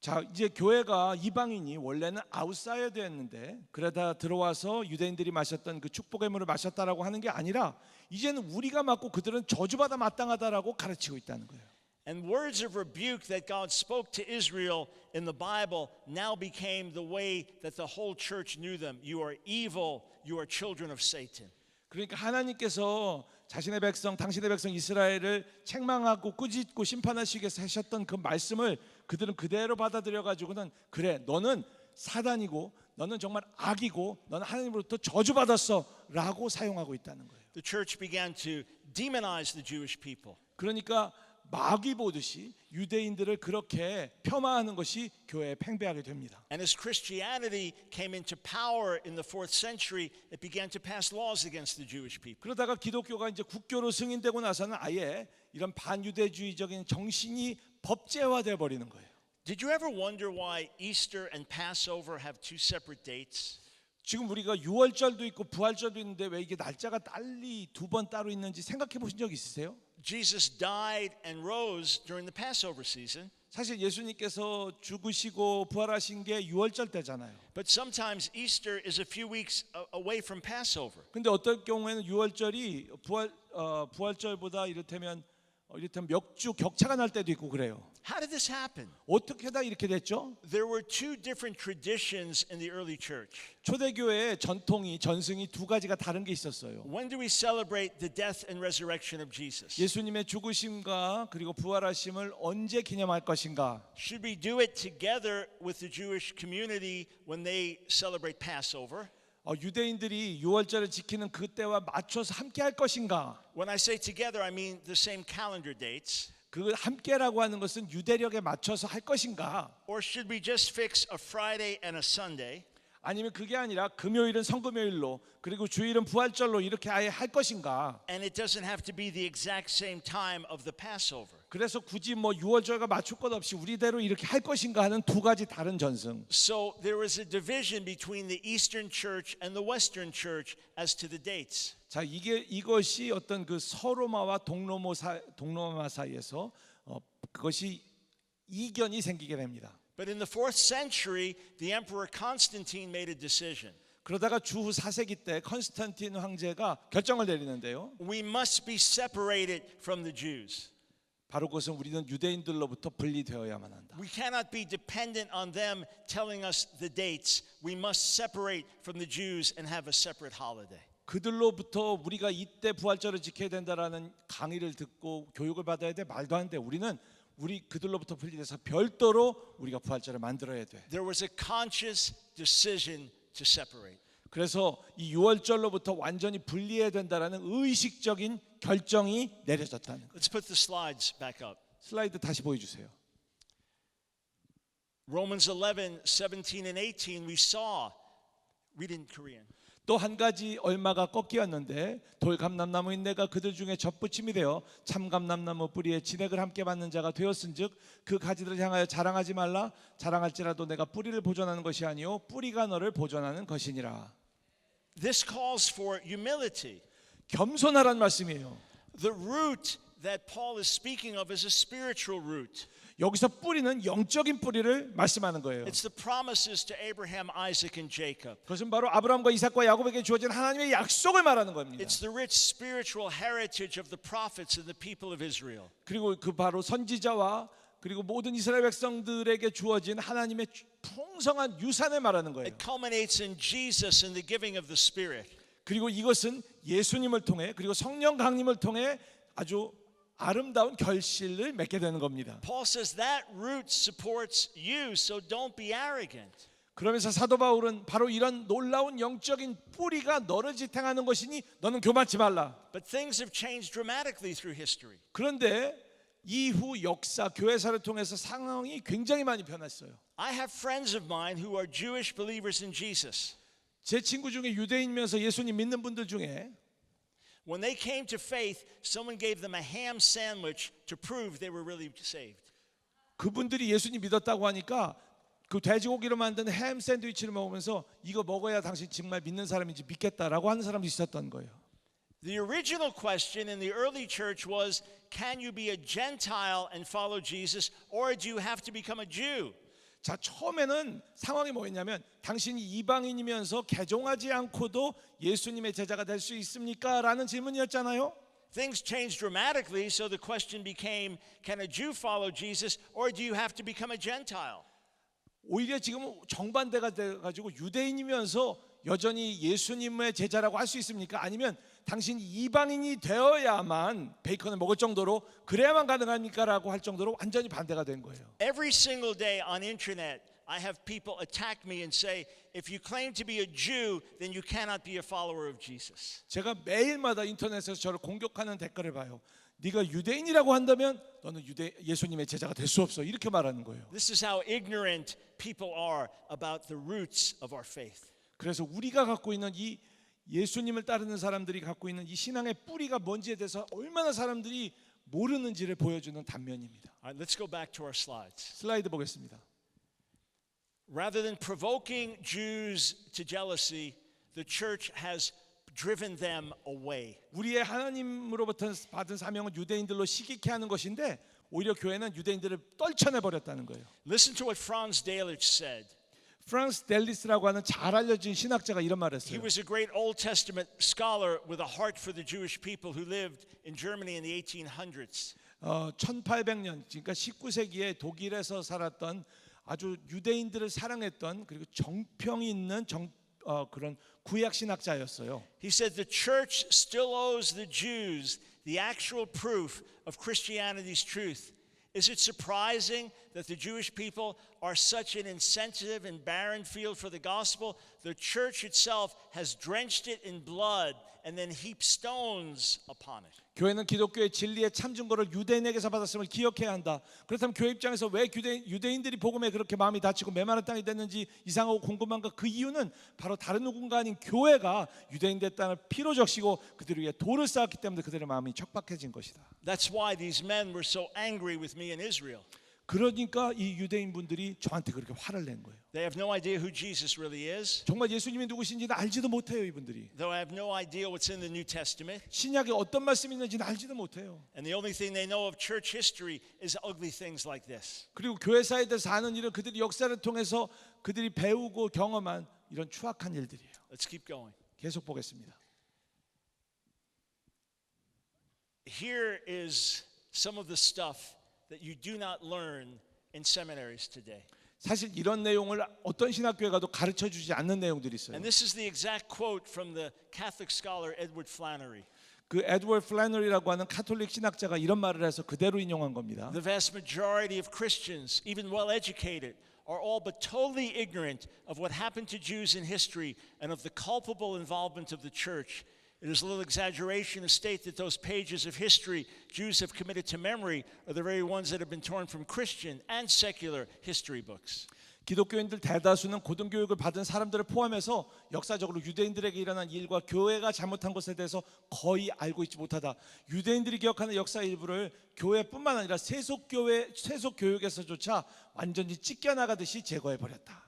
자, 이제 교회가 이방인이 원래는 아웃사이더였는데 그러다 들어와서 유대인들이 마셨던 그 축복의 물을 마셨다라고 하는 게 아니라 이제는 우리가 맞고 그들은 저주받아 마땅하다라고 가르치고 있다는 거예요. And words of rebuke that God spoke to Israel in the Bible now became the way that the whole church knew them. You are evil, you are children of Satan. 그러니까 하나님께서 자신의 백성, 당신의 백성 이스라엘을 책망하고 꾸짖고 심판하시기 위해서 하셨던 그 말씀을 그들은 그대로 받아들여 가지고는 그래, 너는 사단이고 너는 정말 악이고 너는 하나님으로부터 저주받았어라고 사용하고 있다는 거예요. The church began to demonize the Jewish people. 그러니까 마귀 보듯이 유대인들을 그렇게 폄하하는 것이 교회에 팽배하게 됩니다. And as Christianity came into power in the 4th century, it began to pass laws against the Jewish people. 그러다가 기독교가 이제 국교로 승인되고 나서는 아예 이런 반유대주의적인 정신이 법제화돼 버리는 거예요. Did you ever wonder why Easter and Passover have two separate dates? 지금 우리가 유월절도 있고 부활절도 있는데 왜 이게 날짜가 달리 두 번 따로 있는지 생각해 보신 적 있으세요? Jesus died and rose during the Passover season, 사실 예수님께서 죽으시고 부활하신 게 유월절 때잖아요. but sometimes Easter is a few weeks away from Passover. 근데 어떤 경우에는 유월절이 부활절보다 이를테면 몇 주 격차가 날 때도 있고 그래요. How did this happen? 어떻게 다 이렇게 됐죠? There were two different traditions in the early church. 초대교회의 전승이 두 가지가 다른 게 있었어요. When do we celebrate the death and resurrection of Jesus? 예수님의 죽으심과 그리고 부활하심을 언제 기념할 것인가? Should we do it together with the Jewish community when they celebrate Passover? 유대인들이 유월절을 지키는 그때와 맞춰서 함께 할 것인가? When I say together, I mean the same calendar dates. 그 함께라고 하는 것은 유대력에 맞춰서 할 것인가? Or should we just fix a Friday and a Sunday? 아니면 그게 아니라 금요일은 성금요일로 그리고 주일은 부활절로 이렇게 아예 할 것인가? And it doesn't have to be the exact same time of the Passover. 그래서 굳이 뭐 유월절과 맞출 것 없이 우리대로 이렇게 할 것인가 하는 두 가지 다른 전승. So there was a division between the Eastern Church and the Western Church as to the dates. 자, 이것이 어떤 그 서로마와 동로마 사이에서 그것이 이견이 생기게 됩니다. But in the 4th century, the Emperor Constantine made a decision. 그러다가 주후 4세기 때 컨스탄틴 황제가 결정을 내리는데요. We must be separated from the Jews. 바로 그것은 우리는 유대인들로부터 분리되어야만 한다. We cannot be dependent on them telling us the dates. We must separate from the Jews and have a separate holiday. 그들로부터 우리가 이때 부활절을 지켜야 된다라는 강의를 듣고 교육을 받아야 돼 말도 안 돼. 우리는 그들로부터 분리돼서 별도로 우리가 부활절을 만들어야 돼. There was a conscious decision to separate. 그래서 이 유월절로부터 완전히 분리해야 된다라는 의식적인 결정이 내려졌다는 거예요. Let's put the slides back up. 슬라이드 다시 보여주세요. Romans 11, 17 and 18 we saw. Read in Korean. 또 한 가지 얼마가 꺾이었는데 돌감람나무 인내가 그들 중에 젖붙임이 되어 참감람나무 뿌리에 진액을 함께 받는 자가 되었은즉 그 가지들을 향하여 자랑하지 말라. 자랑할지라도 내가 뿌리를 보존하는 것이 아니요 뿌리가 너를 보존하는 것이니라. This calls for humility. 겸손하란 말씀이에요. The root that Paul is speaking of is a spiritual root. 여기서 뿌리는 영적인 뿌리를 말씀하는 거예요. It's the promises to Abraham, Isaac, and Jacob. 그것은 바로 아브라함과 이삭과 야곱에게 주어진 하나님의 약속을 말하는 겁니다. It's the rich spiritual heritage of the prophets and the people of Israel. 그리고 그 바로 선지자와 그리고 모든 이스라엘 백성들에게 주어진 하나님의 풍성한 유산을 말하는 거예요. It culminates in Jesus and the giving of the Spirit. 그리고 이것은 예수님을 통해 그리고 성령 강림을 통해 아주 아름다운 결실을 맺게 되는 겁니다. Paul says that root supports you, so don't be arrogant. 그러면서 사도 바울은 바로 이런 놀라운 영적인 뿌리가 너를 지탱하는 것이니 너는 교만치 말라. But things have changed dramatically through history. 그런데 이후 역사 교회사를 통해서 상황이 굉장히 많이 변했어요. I have friends of mine who are Jewish believers in Jesus. 제 친구 중에 유대인이면서 예수님 믿는 분들 중에 When they came to faith, someone gave them a ham sandwich to prove they were really saved. 그분들이 예수님 믿었다고 하니까 그 돼지고기로 만든 햄 샌드위치를 먹으면서 이거 먹어야 당신 정말 믿는 사람인지 믿겠다라고 하는 사람도 있었던 거예요. The original question in the early church was, can you be a Gentile and follow Jesus, or do you have to become a Jew? 자, 처음에는 상황이 뭐였냐면 당신이 이방인이면서 개종하지 않고도 예수님의 제자가 될 수 있습니까? 라는 질문이었잖아요. Things changed dramatically, so the question became, can a Jew follow Jesus, or do you have to become a Gentile? 오히려 지금 정반대가 돼가지고 유대인이면서 여전히 예수님의 제자라고 할 수 있습니까? 아니면 당신이 이방인이 되어야만 베이컨을 먹을 정도로 그래야만 가능합니까? 라고 할 정도로 완전히 반대가 된 거예요. Every single day on internet, I have people attack me and say, if you claim to be a Jew, then you cannot be a follower of Jesus. 제가 매일마다 인터넷에서 저를 공격하는 댓글을 봐요. 네가 유대인이라고 한다면 너는 예수님의 제자가 될 수 없어. 이렇게 말하는 거예요. This is how ignorant people are about the roots of our faith. 그래서 우리가 갖고 있는 이 예수님을 따르는 사람들이 갖고 있는 이 신앙의 뿌리가 뭔지에 대해서 얼마나 사람들이 모르는지를 보여주는 단면입니다. All right, let's go back to our slides. 슬라이드 보겠습니다. Rather than provoking Jews to jealousy, the church has driven them away. 우리의 하나님으로부터 받은 사명은 유대인들로 시기케 하는 것인데 오히려 교회는 유대인들을 떨쳐내 버렸다는 거예요. Listen to what Franz Delitzsch said. 프랑스 델리스라고 하는 잘 알려진 신학자가 이런 말을 He 했어요. was a great Old Testament scholar with a heart for the Jewish people who lived in Germany in the 1800s. 1800년 그러니까 19세기에 독일에서 살았던 아주 유대인들을 사랑했던 그리고 정평이 있는 그런 구약 신학자였어요. He said the church still owes the Jews the actual proof of Christianity's truth. Is it surprising that the Jewish people are such an insensitive and barren field for the gospel? The church itself has drenched it in blood and then heaped stones upon it. 교회는 기독교의 진리의 참 증거를 유대인에게서 받았음을 기억해야 한다. 그렇다면 교회 입장에서 왜 유대인들이 복음에 그렇게 마음이 다치고 메마른 땅이 됐는지 이상하고 궁금한가? 그 이유는 바로 다른 누군가 아닌 교회가 유대인들 땅을 피로 적시고 그들 위에 돌을 쌓았기 때문에 그들의 마음이 척박해진 것이다. That's why these men were so angry with me in Israel. 그러니까 이 유대인 분들이 저한테 그렇게 화를 낸 거예요. They have no idea who Jesus really is. 정말 예수님이 누구신지는 알지도 못해요, 이분들이. Though I have no idea what's in the New Testament. 신약에 어떤 말씀이 있는지는 알지도 못해요. And the only thing they know of church history is ugly things like this. 그리고 교회사에 대해서 아는 일은 그들이 역사를 통해서 그들이 배우고 경험한 이런 추악한 일들이에요. Let's keep going. 계속 보겠습니다. Here is some of the stuff that you do not learn in seminaries today. 사실 이런 내용을 어떤 신학교에 가도 가르쳐 주지 않는 내용들이 있어요. And this is the exact quote from the Catholic scholar Edward Flannery. 그 에드워드 플래너리라고 하는 카톨릭 신학자가 이런 말을 해서 그대로 인용한 겁니다. The vast majority of Christians, even well-educated, are all but totally ignorant of what happened to Jews in history and of the culpable involvement of the church. It is a little exaggeration to state that those pages of history Jews have committed to memory are the very ones that have been torn from Christian and secular history books. 기독교인들 대다수는 고등교육을 받은 사람들을 포함해서 역사적으로 유대인들에게 일어난 일과 교회가 잘못한 것에 대해서 거의 알고 있지 못하다. 유대인들이 기억하는 역사 일부를 교회뿐만 아니라 세속 교육에서조차 완전히 찢겨나가듯이 제거해 버렸다.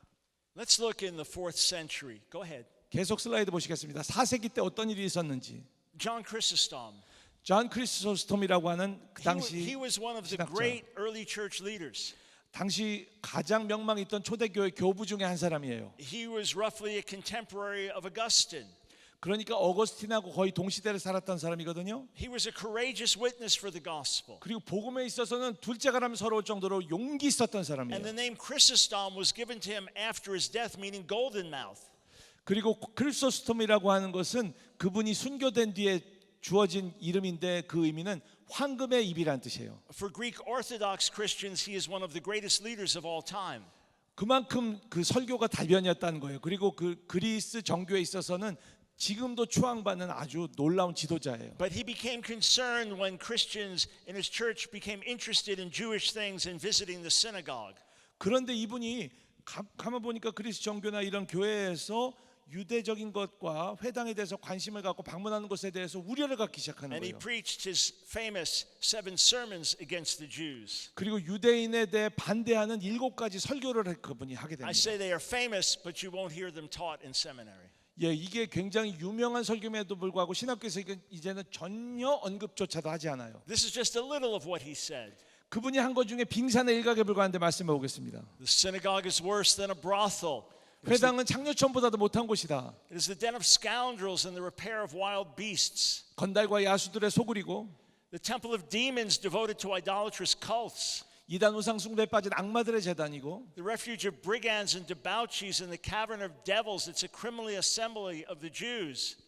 Let's look in the 4th century. Go ahead. 계속 슬라이드 보시겠습니다. 4세기 때 어떤 일이 있었는지. John Chrysostom. 존 크리스토스톰이라고 하는 그 He 당시 was one of the 신학자. great early church leaders. 당시 가장 명망 있던 초대교회 교부 중에 한 사람이에요. He was roughly a contemporary of Augustine. 그러니까 어거스틴하고 거의 동시대를 살았던 사람이거든요. He was a courageous witness for the gospel. 그리고 복음에 있어서는 둘째가라면 서러울 정도로 용기 있었던 사람이에요. And the name Chrysostom was given to him after his death, meaning golden mouth. 그리고 크리스토스톰이라고 하는 것은 그분이 순교된 뒤에 주어진 이름인데 그 의미는 황금의 입이란 뜻이에요. For Greek Orthodox Christians, he is one of the greatest leaders of all time. 그만큼 그 설교가 달변이었다는 거예요. 그리고 그 그리스 정교에 있어서는 지금도 추앙받는 아주 놀라운 지도자예요. But he became concerned when Christians in his church became interested in Jewish things and visiting the synagogue. 그런데 이분이 가만 보니까 그리스 정교나 이런 교회에서 유대적인 것과 회당에 대해서 관심을 갖고 방문하는 것에 대해서 우려를 갖기 시작하는 And he 거예요. preached his famous 7 sermons against the Jews. 그리고 유대인에 대해 반대하는 7가지 설교를 그분이 하게 I 됩니다. say they are famous, but you won't hear them taught in seminary. 예, 이게 굉장히 유명한 설교임에도 불구하고 신학교에서 이제는 전혀 언급조차도 하지 않아요. This is just a little of what he said. 그분이 한 것 중에 빙산의 일각에 불과한데 말씀해 보겠습니다. The synagogue is worse than a brothel. 회당은 창녀촌보다도 못한 곳이다. It is the den of scoundrels and the repair of wild beasts. 건달과 야수들의 소굴이고 The temple of demons devoted to idolatrous cults. 이단 우상 숭배에 빠진 악마들의 재단이고 The refuge of brigands and debauchees and the cavern of devils. It's a criminal assembly of the Jews.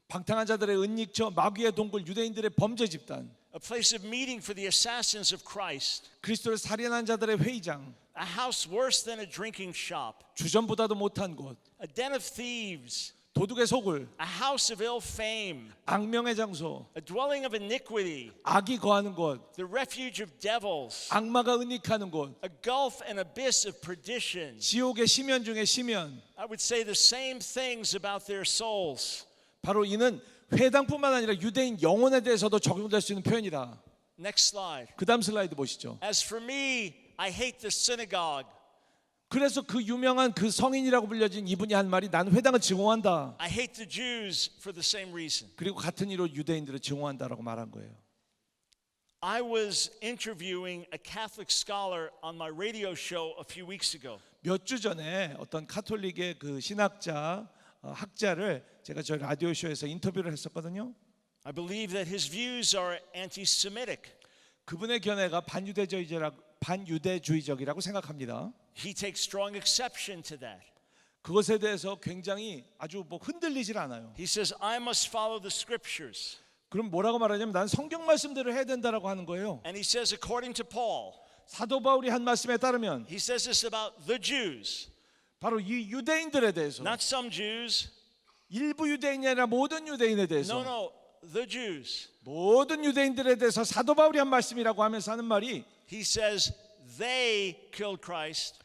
방탕한 자들의 은닉처, 마귀의 동굴, 유대인들의 범죄 집단, A place of meeting for the assassins of Christ. 그리스도를 살인한 자들의 회의장, a house worse than a drinking shop, 주전보다도 못한 곳, a den of thieves, 도둑의 소굴, a house of ill fame, 악명의 장소, a dwelling of iniquity, 악이 거하는 곳, the refuge of devils, 악마가 은닉하는 곳, a gulf and abyss of perdition. 지옥의 심연 중에 심연. I would say the same things about their souls. 바로 이는 회당뿐만 아니라 유대인 영혼에 대해서도 적용될 수 있는 표현이다. Next slide. 그 다음 슬라이드 보시죠. As for me, I hate the synagogue. 그래서 그 유명한 그 성인이라고 불려진 이분이 한 말이 나는 회당을 증오한다. I hate the Jews for the same reason. 그리고 같은 이유로 유대인들을 증오한다라고 말한 거예요. I was interviewing a Catholic scholar on my radio show a few weeks ago. 몇 주 전에 어떤 카톨릭의 그 신학자 학자를 제가 저희 라디오 쇼에서 인터뷰를 했었거든요. I believe that his views are anti-Semitic. 그분의 견해가 반유대주의적이라고 생각합니다. He takes strong exception to that. 그것에 대해서 굉장히 아주 뭐 흔들리질 않아요. He says, I must follow the scriptures. 그럼 뭐라고 말하냐면 난 성경 말씀대로 해야 된다라고 하는 거예요. And he says, according to Paul, 사도 바울이 한 말씀에 따르면 he says this about the Jews, 바로 이 유대인들에 대해서 not some Jews. 일부 유대인이 아니라 모든 유대인에 대해서 No, no, the Jews. 모든 유대인들에 대해서 사도 바울이 한 말씀이라고 하면서 하는 말이 He says, they killed Christ.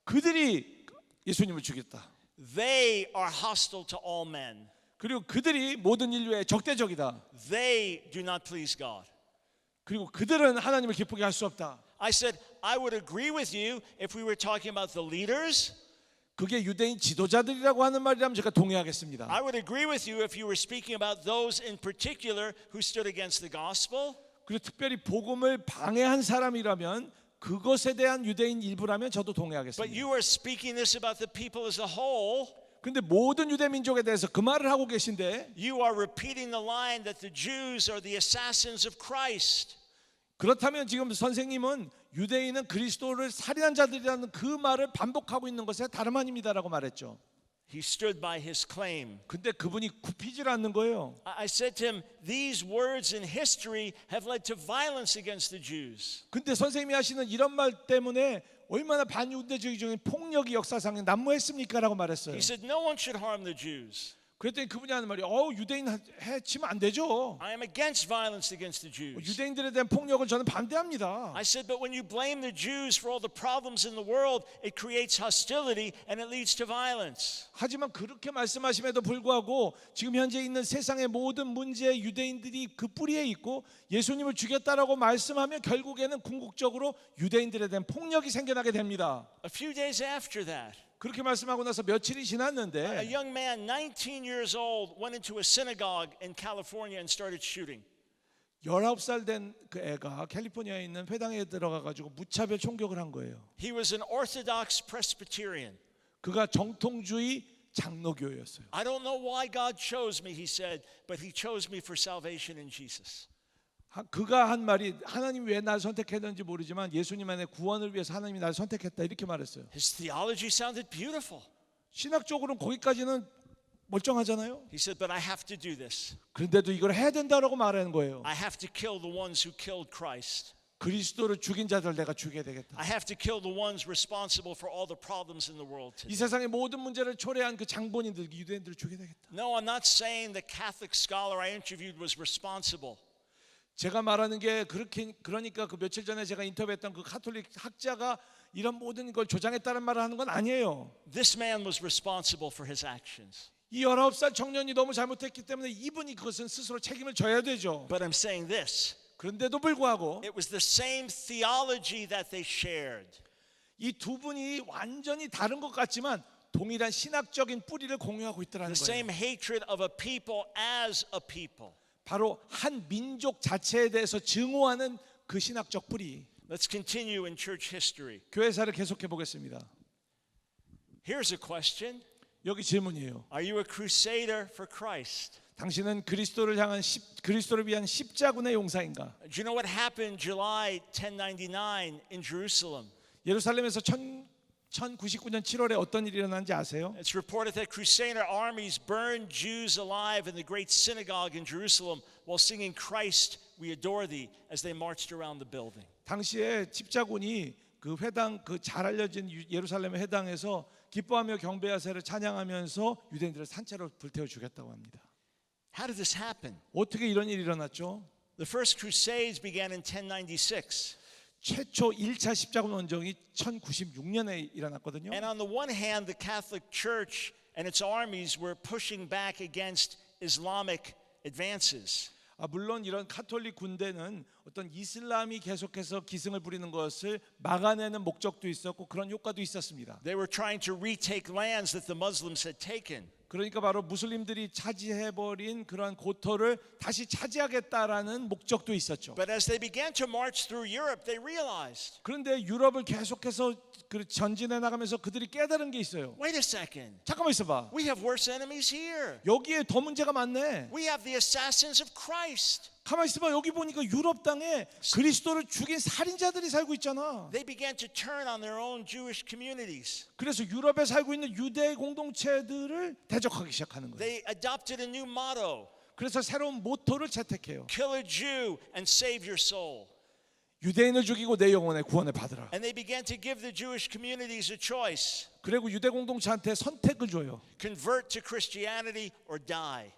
그들이 예수님을 죽였다. They are hostile to all men. 그리고 그들이 모든 인류의 적대적이다. They do not please God. 그리고 그들은 하나님을 기쁘게 할 수 없다. I said, I would agree with you if we were talking about the leaders. 그게 유대인 지도자들이라고 하는 말이라면 제가 동의하겠습니다. I would agree with you if you were speaking about those in particular who stood against the gospel. 그리고 특별히 복음을 방해한 사람이라면 그것에 대한 유대인 일부라면 저도 But 동의하겠습니다. you are speaking this about the people as a whole. 근데 모든 유대 민족에 대해서 그 말을 하고 계신데 You are repeating the line that the Jews are the assassins of Christ. 그렇다면 지금 선생님은 유대인은 그리스도를 살인한 자들이라는 그 말을 반복하고 있는 것에 다름 아닙니다라고 말했죠. He stood by his claim. 근데 그분이 굽히질 않는 거예요. I said to him, these words in history have led to violence against the Jews. 근데 선생님이 하시는 이런 말 때문에 얼마나 반유대주의적인 폭력이 역사상에 난무했습니까라고 말했어요. He said, no one should harm the Jews. 그랬더니 그분이 하는 말이 유대인 해치면 안 되죠. I am against violence against the Jews. 유대인들에 대한 폭력을 저는 반대합니다. I said, but when you blame the Jews for all the problems in the world, it creates hostility and it leads to violence. 하지만 그렇게 말씀하심에도 불구하고 지금 현재 있는 세상의 모든 문제에 유대인들이 그 뿌리에 있고 예수님을 죽였다라고 말씀하면 결국에는 궁극적으로 유대인들에 대한 폭력이 생겨나게 됩니다. A few days after that, 그렇게 말씀하고 나서 며칠이 a 지났는데 young man, 19 years old, went into a synagogue in California and started shooting. 19살 된 그 애가 캘리포니아에 있는 회당에 들어가 가지고 무차별 총격을 한 거예요. He was an Orthodox Presbyterian. 그가 정통주의 장로교였어요. I don't know why God chose me, he said, but he chose me for salvation in Jesus. 그가 한 말이 하나님이 왜 날 선택했는지 모르지만 예수님 안에 구원을 위해서 하나님이 날 선택했다 이렇게 말했어요. His theology sounded beautiful. 신학적으로는 거기까지는 멀쩡하잖아요. He said, but I have to do this. 그런데도 이걸 해야 된다라고 말하는 거예요. I have to kill the ones who killed Christ. 그리스도를 죽인 자들 내가 죽여야 되겠다. I have to kill the ones responsible for all the problems in the world 이 today. 세상의 모든 문제를 초래한 그 장본인들, 유대인들을 죽여야 되겠다. No, I'm not saying the Catholic scholar I interviewed was responsible. 제가 말하는 게 그러니까 그 며칠 전에 제가 인터뷰했던 그 가톨릭 학자가 이런 모든 걸 조장했다는 말을 하는 건 아니에요. This man was responsible for his actions. 이 19살 청년이 너무 잘못했기 때문에 이분이 그것은 스스로 책임을 져야 되죠. But I'm saying this. 그런데도 불구하고 It was the same theology that they shared. 이 두 분이 완전히 다른 것 같지만 동일한 신학적인 뿌리를 공유하고 있더라는 The 거예요. same hatred of a people as a people. 바로 한 민족 자체에 대해서 증오하는 그 신학적 뿌리. Let's continue in church history. 교회사를 계속해 보겠습니다. Here's a question. 여기 질문이에요. Are you a crusader for Christ? 당신은 그리스도를 위한 십자군의 용사인가? Do you know what happened July 1099 in Jerusalem? 예루살렘에서 1099년 7월에 어떤 일이 일어난지 아세요? It's reported that Crusader armies burned Jews alive in the great synagogue in Jerusalem while singing Christ, we adore thee as they marched around the building. 당시에 집자군이 그 회당 그 잘 알려진 예루살렘의 회당에서 기뻐하며 경배하세를 찬양하면서 유대인들을 산채로 불태워 죽였다고 합니다. How did this happen? 어떻게 이런 일이 일어났죠? The first Crusades began in 1096. 최초 1차 십자군 원정이 1096년에 일어났거든요. And on the one hand, the Catholic Church and its armies were pushing back against Islamic advances. 물론 이런 카톨릭 군대는 어떤 이슬람이 계속해서 기승을 부리는 것을 막아내는 목적도 있었고 그런 효과도 있었습니다. They were trying to retake lands that the Muslims had taken. 그러니까 바로 무슬림들이 차지해버린 그러한 고토를 다시 차지하겠다라는 목적도 있었죠. But as they began to march through Europe, they realized, 그런데 유럽을 계속해서 전진해 나가면서 그들이 깨달은 게 있어요. wait a second, 잠깐만 있어봐. we have worse enemies here. 여기에 더 문제가 많네. We have the assassins of Christ. 가만히 있어봐. 여기 보니까 유럽 땅에 그리스도를 죽인 살인자들이 살고 있잖아. They began to turn on their own Jewish communities. 그래서 유럽에 살고 있는 유대 공동체들을 대적하기 시작하는 거예요. They adopted a new motto, 그래서 새로운 모토를 채택해요. kill a Jew and save your soul. 유대인을 죽이고 내 영혼의 구원을 받으라. And they began to give the Jewish communities a choice. 그리고 유대 공동체한테 선택을 줘요. Convert to Christianity or die.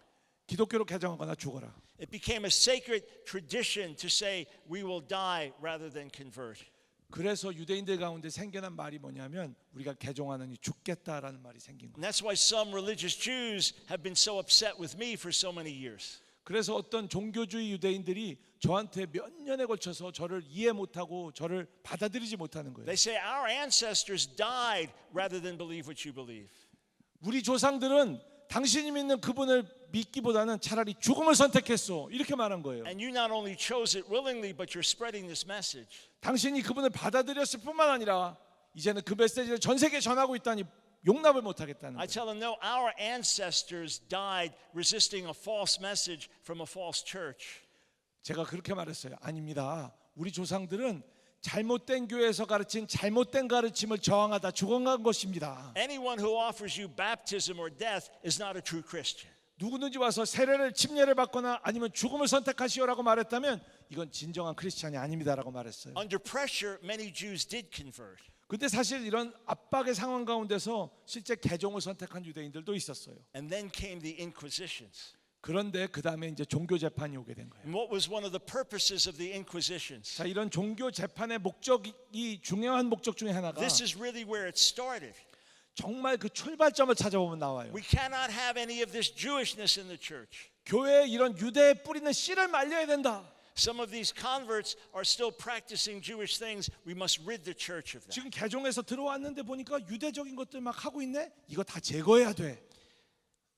기독교로 개종하거나 죽어라. It became a sacred tradition to say we will die rather than convert. 그래서 유대인들 가운데 생겨난 말이 뭐냐면 우리가 개종하느니 죽겠다라는 말이 생긴 거예요. And that's why some religious Jews have been so upset with me for so many years. 그래서 어떤 종교주의 유대인들이 저한테 몇 년에 걸쳐서 저를 이해 못하고 저를 받아들이지 못하는 거예요. They say our ancestors died rather than believe what you believe. 우리 조상들은 당신이 믿는 그분을 믿기보다는 차라리 죽음을 선택했어. 이렇게 말한 거예요. And you not only chose it willingly, but you're spreading this message. 당신이 그분을 받아들였을 뿐만 아니라 이제는 그 메시지를 전 세계에 전하고 있다니 용납을 못하겠다는 I 거예요. tell them, no, our ancestors died resisting a false message from a false church. 제가 그렇게 말했어요. 아닙니다. 우리 조상들은 잘못된 교회에서 가르친 잘못된 가르침을 저항하다 죽어간 것입니다. Anyone who offers you baptism or death is not a true Christian. 누구든지 와서 세례를 침례를 받거나 아니면 죽음을 선택하시오라고 말했다면 이건 진정한 크리스찬이 아닙니다라고 말했어요. Under pressure, many Jews did convert. 근데 사실 이런 압박의 상황 가운데서 실제 개종을 선택한 유대인들도 있었어요. And then came the Inquisitions. 그런데 그 다음에 이제 종교 재판이 오게 된 거예요. And what was one of the purposes of the Inquisitions? 자, 이런 종교 재판의 목적이 중요한 목적 중에 하나가 This is really where it started. 정말 그 출발점을 찾아보면 나와요. We cannot have any of this Jewishness in the church. 교회에 이런 유대에 뿌리는 씨를 말려야 된다. Some of these converts are still practicing Jewish things. We must rid the church of that. 지금 개종해서 들어왔는데 보니까 유대적인 것들 막 하고 있네. 이거 다 제거해야 돼.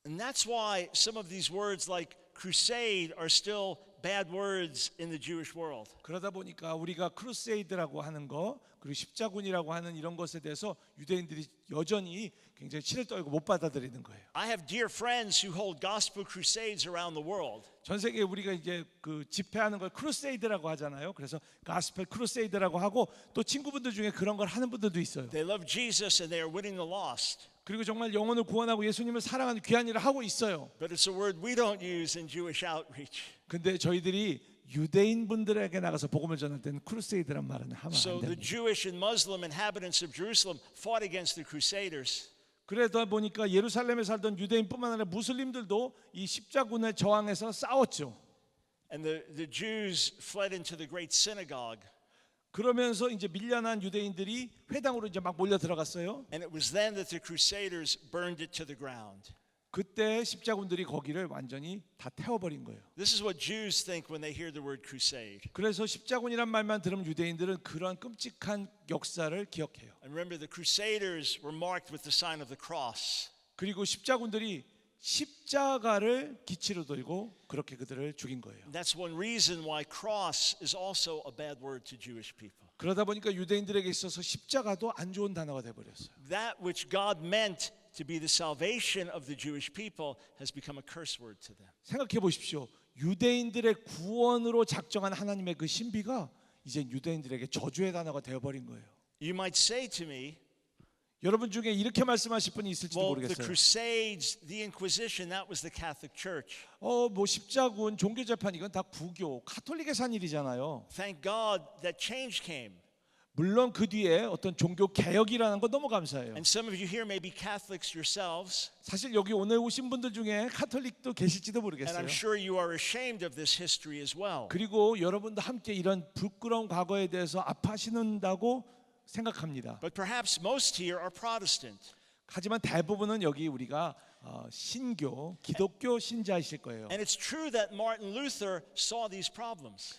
And that's why some of these words like crusade are still bad words in the Jewish world. 그러다 보니까 우리가 크루세이드라고 하는 거 그리고 십자군이라고 하는 이런 것에 대해서 유대인들이 여전히 굉장히 치를 떨고 못 받아들이는 거예요. I have dear friends who hold gospel crusades around the world. 전 세계에 우리가 이제 그 집회하는 걸 크루세이드라고 하잖아요. 그래서 가스펠 크루세이드라고 하고 또 친구분들 중에 그런 걸 하는 분들도 있어요. They love Jesus and they are winning the lost. 그리고 정말 영혼을 구원하고 예수님을 사랑하는 귀한 일을 하고 있어요. But it's a word we don't use in Jewish outreach. 근데 저희들이 유대인 분들에게 나가서 복음을 전할 때는 크루세이드란 말은 하면 So 안 the 됩니다. Jewish and Muslim inhabitants of Jerusalem fought against the Crusaders. 그러다 보니까 예루살렘에 살던 유대인뿐만 아니라 무슬림들도 이 십자군에 저항해서 싸웠죠. And the Jews fled into the great synagogue. 그러면서 이제 밀려난 유대인들이 회당으로 이제 막 몰려 들어갔어요. And it was then that the Crusaders burned it to the ground. 그때 십자군들이 거기를 완전히 다 태워버린 거예요. This is what Jews think when they hear the word crusade. 그래서 십자군이란 말만 들으면 유대인들은 그러한 끔찍한 역사를 기억해요. And remember, the Crusaders were marked with the sign of the cross. 그리고 십자군들이 십자가를 기치로 들고 그렇게 그들을 죽인 거예요. And that's one reason why cross is also a bad word to Jewish people. 그러다 보니까 유대인들에게 있어서 십자가도 안 좋은 단어가 돼 버렸어요. That which God meant to be the salvation of the Jewish people has become a curse word to them. 생각해 보십시오. 유대인들의 구원으로 작정한 하나님의 그 신비가 이제 유대인들에게 저주의 단어가 되어 버린 거예요. You might say to me, 여러분 중에 이렇게 말씀하실 분이 있을지도 well, the 모르겠어요. Crusades, the Inquisition, that was the Catholic Church. 뭐 십자군, 종교 재판 이건 다 부교, 카톨릭에서 한 일이잖아요. Thank God that change came. 물론 그 뒤에 어떤 종교 개혁이라는 건 너무 감사해요. And some of you here may be Catholics yourselves, 사실 여기 오늘 오신 분들 중에 카톨릭도 계실지도 and 모르겠어요. I'm sure you are ashamed of this history as well. 그리고 여러분도 함께 이런 부끄러운 과거에 대해서 아파하시는다고 생각합니다. But perhaps most here are Protestant. 하지만 대부분은 여기 우리가 신교, 기독교 신자이실 거예요. And it's true that Martin Luther saw these problems.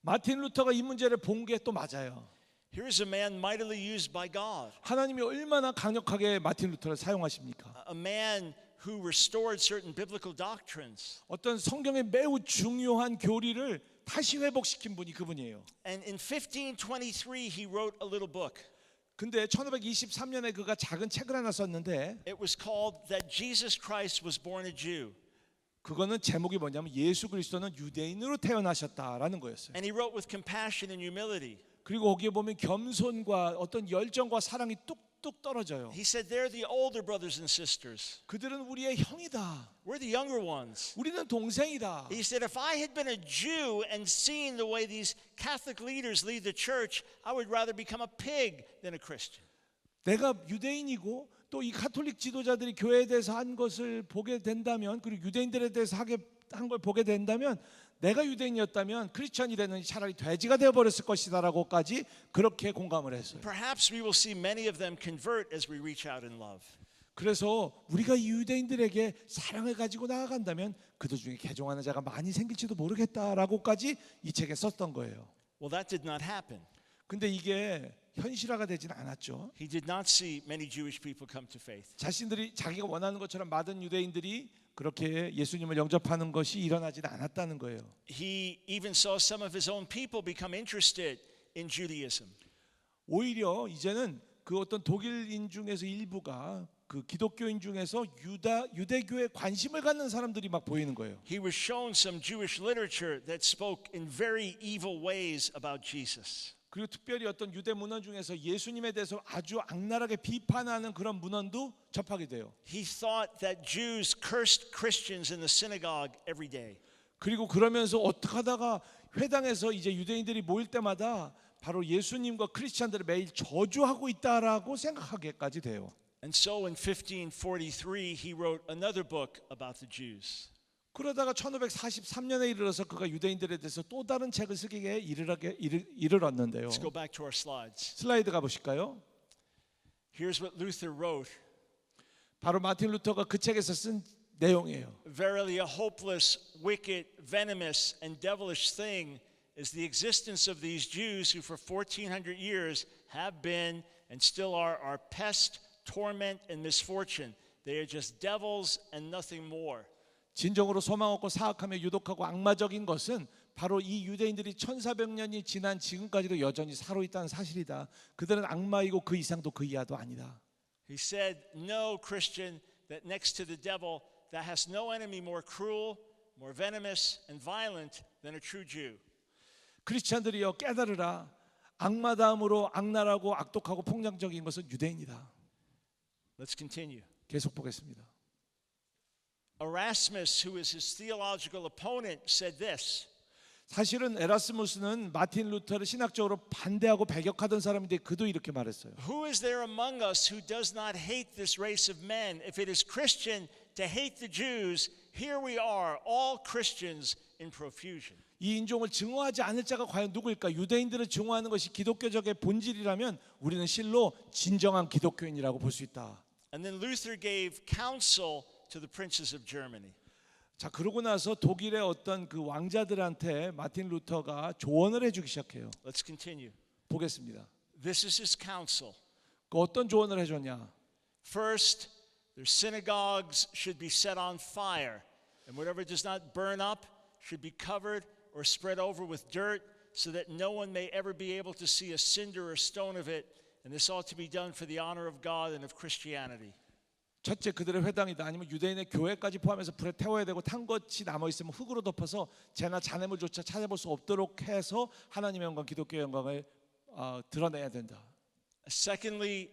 마틴 루터가 이 문제를 본 게 또 맞아요. Here's a man mightily used by God, 하나님이 얼마나 강력하게 마틴 루터를 사용하십니까? a man who restored certain biblical doctrines. 어떤 성경의 매우 중요한 교리를 다시 회복시킨 분이 그분이에요. And in 1523, he wrote a little book. 근데 1523년에 그가 작은 책을 하나 썼는데 It was called That Jesus Christ Was Born a Jew. 그거는 제목이 뭐냐면 예수 그리스도는 유대인으로 태어나셨다라는 거였어요. And he wrote with compassion and humility. 그리고 거기에 보면 겸손과 어떤 열정과 사랑이 뚝뚝 떨어져요. He said, they're the older brothers and sisters. 그들은 우리의 형이다. We're the younger ones. 우리는 동생이다. He said, if I had been a Jew and seen the way these Catholic leaders lead the church, I would rather become a pig than a Christian. 내가 유대인이고 또 이 가톨릭 지도자들이 교회에 대해서 한 것을 보게 된다면 그리고 유대인들에 대해서 한 걸 보게 된다면 내가 유대인이었다면 크리스천이 되는 차라리 돼지가 되어버렸을 것이다라고까지 그렇게 공감을 했어요. Perhaps we will see many of them convert as we reach out in love. 그래서 우리가 이 유대인들에게 사랑을 가지고 나아간다면 그들 중에 개종하는 자가 많이 생길지도 모르겠다라고까지 이 책에 썼던 거예요. Well, that did not happen. 근데 이게 현실화가 되지는 않았죠. He did not see many Jewish people come to faith. 자신들이 자기가 원하는 것처럼 많은 유대인들이 그렇게 예수님을 영접하는 것이 일어나지는 않았다는 거예요. He even saw some of his own people become interested in Judaism. 오히려 이제는 그 어떤 독일인 중에서 일부가 그 기독교인 중에서 유대교에 관심을 갖는 사람들이 막 보이는 거예요. He was shown some Jewish literature that spoke in very evil ways about Jesus. 그리고 특별히 어떤 유대 문헌 중에서 예수님에 대해서 아주 악랄하게 비판하는 그런 문헌도 접하게 돼요. He thought that Jews cursed Christians in the synagogue every day. 그리고 그러면서 어떻게 하다가 회당에서 이제 유대인들이 모일 때마다 바로 예수님과 크리스찬들을 매일 저주하고 있다라고 생각하게까지 돼요. And so in 1543 he wrote another book about the Jews. 그러다가 1543년에 이르러서 그가 유대인들에 대해서 또 다른 책을 쓰기에 이르렀는데요. Let's go back to our slides. 슬라이드 가보실까요? Here's what Luther wrote. 바로 마틴 루터가 그 책에서 쓴 내용이에요. Verily a hopeless, wicked, venomous, and devilish thing is the existence of these Jews who for 1400 years have been and still are our pest, torment, and misfortune. They are just devils and nothing more. 진정으로 소망 없고 사악하며 유독하고 악마적인 것은 바로 이 유대인들이 1400년이 지난 지금까지도 여전히 살아있다는 사실이다. 그들은 악마이고 그 이상도 그 이하도 아니다. He said, "No Christian that next to the devil that has no enemy more cruel, more venomous and violent than a true Jew." 크리스찬들이여 깨달으라. 악마 다음으로 악랄하고 악독하고 폭력적인 것은 유대인이다. Let's continue. 계속 보겠습니다. Erasmus, who is his theological opponent, said this. 사실은 에라스무스는 마틴 루터를 신학적으로 반대하고 배격하던 사람인데 그도 이렇게 말했어요. Who is there among us who does not hate this race of men? If it is Christian to hate the Jews, here we are, all Christians in profusion. 이 인종을 증오하지 않을 자가 과연 누구일까? 유대인들을 증오하는 것이 기독교적의 본질이라면 우리는 실로 진정한 기독교인이라고 볼 수 있다. And then Luther gave counsel to the princes of Germany. 자, 그러고 나서 독일의 어떤 그 왕자들한테 마틴 루터가 조언을 해주기 시작해요. Let's continue. 보겠습니다. This is his counsel. 그 어떤 조언을 해줬냐? First, their synagogues should be set on fire, and whatever does not burn up should be covered or spread over with dirt, so that no one may ever be able to see a cinder or stone of it. And this ought to be done for the honor of God and of Christianity. 첫째, 그들의 회당이다. 아니면 유대인의 교회까지 포함해서 불에 태워야 되고 탄 것이 남아 있으면 흙으로 덮어서 재나 잔해물조차 찾아볼 수 없도록 해서 하나님의 영광, 기독교의 영광을 드러내야 된다. Secondly,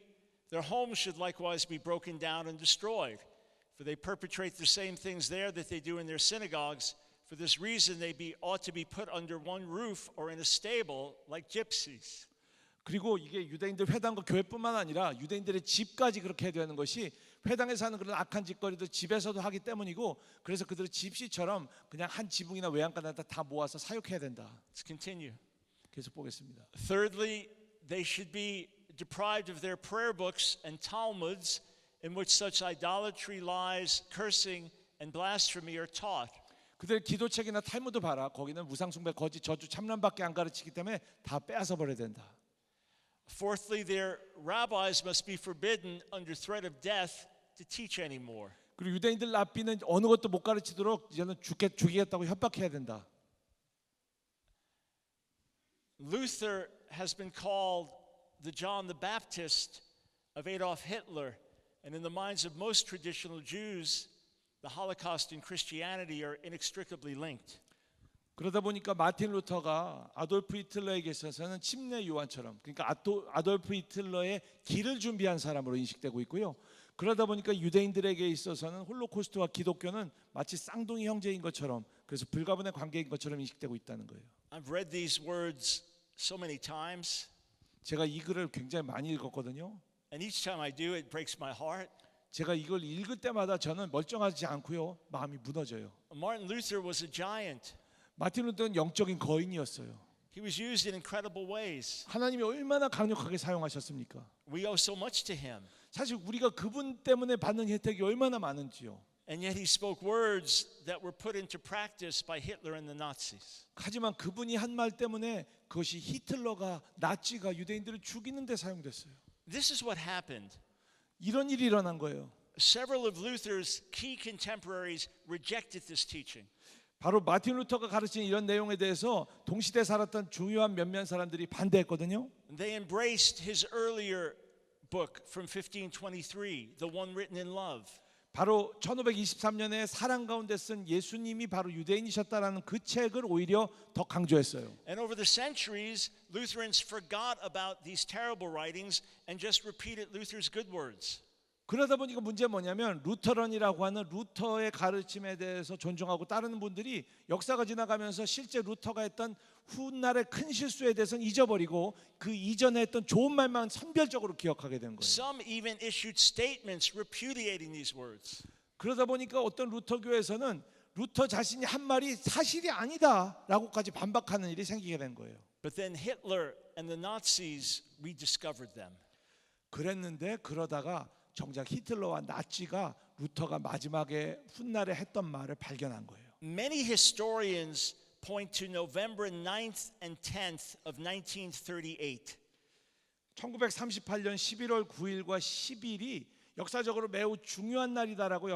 their homes should likewise be broken down and destroyed, for they perpetrate the same things there that they do in their synagogues. For this reason, ought to be put under one roof or in a stable like gypsies. 그리고 이게 유대인들 회당과 교회뿐만 아니라 유대인들의 집까지 그렇게 해야 되는 것이 회당에서 하는 그런 악한 짓거리도 집에서도 하기 때문이고 그래서 그들을 집시처럼 그냥 한 지붕이나 외양간에다 다 모아서 사육해야 된다. Let's continue. 계속 보겠습니다. Thirdly, they should be deprived of their prayer books and Talmuds in which such idolatry, lies, cursing, and blasphemy are taught. 그들의 기도책이나 탈무드 봐라. 거기는 우상숭배, 거짓, 저주, 참람밖에 안 가르치기 때문에 다 빼앗아 버려야 된다. Fourthly, their rabbis must be forbidden under threat of death to teach anymore. 그리고 유대인들 랍비는 어느 것도 못 가르치도록 이제는 죽이겠다고 협박해야 된다. Luther has been called the John the Baptist of Adolf Hitler, and in the minds of most traditional Jews, the Holocaust and Christianity are inextricably linked. 그러다 보니까 마틴 루터가 아돌프 히틀러에게 있어서는 침례 요한처럼 그러니까 아돌프 히틀러의 길을 준비한 사람으로 인식되고 있고요. 그러다 보니까 유대인들에게 있어서는 홀로코스트와 기독교는 마치 쌍둥이 형제인 것처럼 그래서 불가분의 관계인 것처럼 인식되고 있다는 거예요. I've read these words so many times, 제가 이 글을 굉장히 많이 읽었거든요. and each time I do, it breaks my heart. 제가 이걸 읽을 때마다 저는 멀쩡하지 않고요. 마음이 무너져요. Martin Luther was a giant. 마틴 루터는 영적인 거인이었어요. He was used in incredible ways. 하나님이 얼마나 강력하게 사용하셨습니까? We owe so much to him. 사실 우리가 그분 때문에 받는 혜택이 얼마나 많은지요. And yet he spoke words that were put into practice by Hitler and the Nazis. 하지만 그분이 한 말 때문에 그것이 히틀러가 나치가 유대인들을 죽이는 데 사용됐어요. This is what happened. 이런 일이 일어난 거예요. Several of Luther's key contemporaries rejected this teaching. 바로 마틴 루터가 가르친 이런 내용에 대해서 동시대에 살았던 중요한 몇몇 사람들이 반대했거든요. They embraced his earlier book from 1523, the one written in love. 바로 1523년에 사랑 가운데 쓴 예수님이 바로 유대인이셨다라는 그 책을 오히려 더 강조했어요. And over the centuries, Lutherans forgot about these terrible writings and just repeated Luther's good words. 그러다 보니까 문제가 뭐냐면 루터런이라고 하는 루터의 가르침에 대해서 존중하고 따르는 분들이 역사가 지나가면서 실제 루터가 했던 훗날의 큰 실수에 대해서는 잊어버리고 그 이전에 했던 좋은 말만 선별적으로 기억하게 된 거예요. Some even issued statements repudiating these words. 그러다 보니까 어떤 루터 교회에서는 루터 자신이 한 말이 사실이 아니다라고까지 반박하는 일이 생기게 된 거예요. But then Hitler and the Nazis rediscovered them. 그랬는데 그러다가 정작 히틀러와 나치가 루터가 마지막에 훗날에 했던 말을 발견한 거예요. Many historians point to November 9th and 10th of 1938. 1938년 11월 9일과 10일이 역사적으로 매우 중요한 날이다라고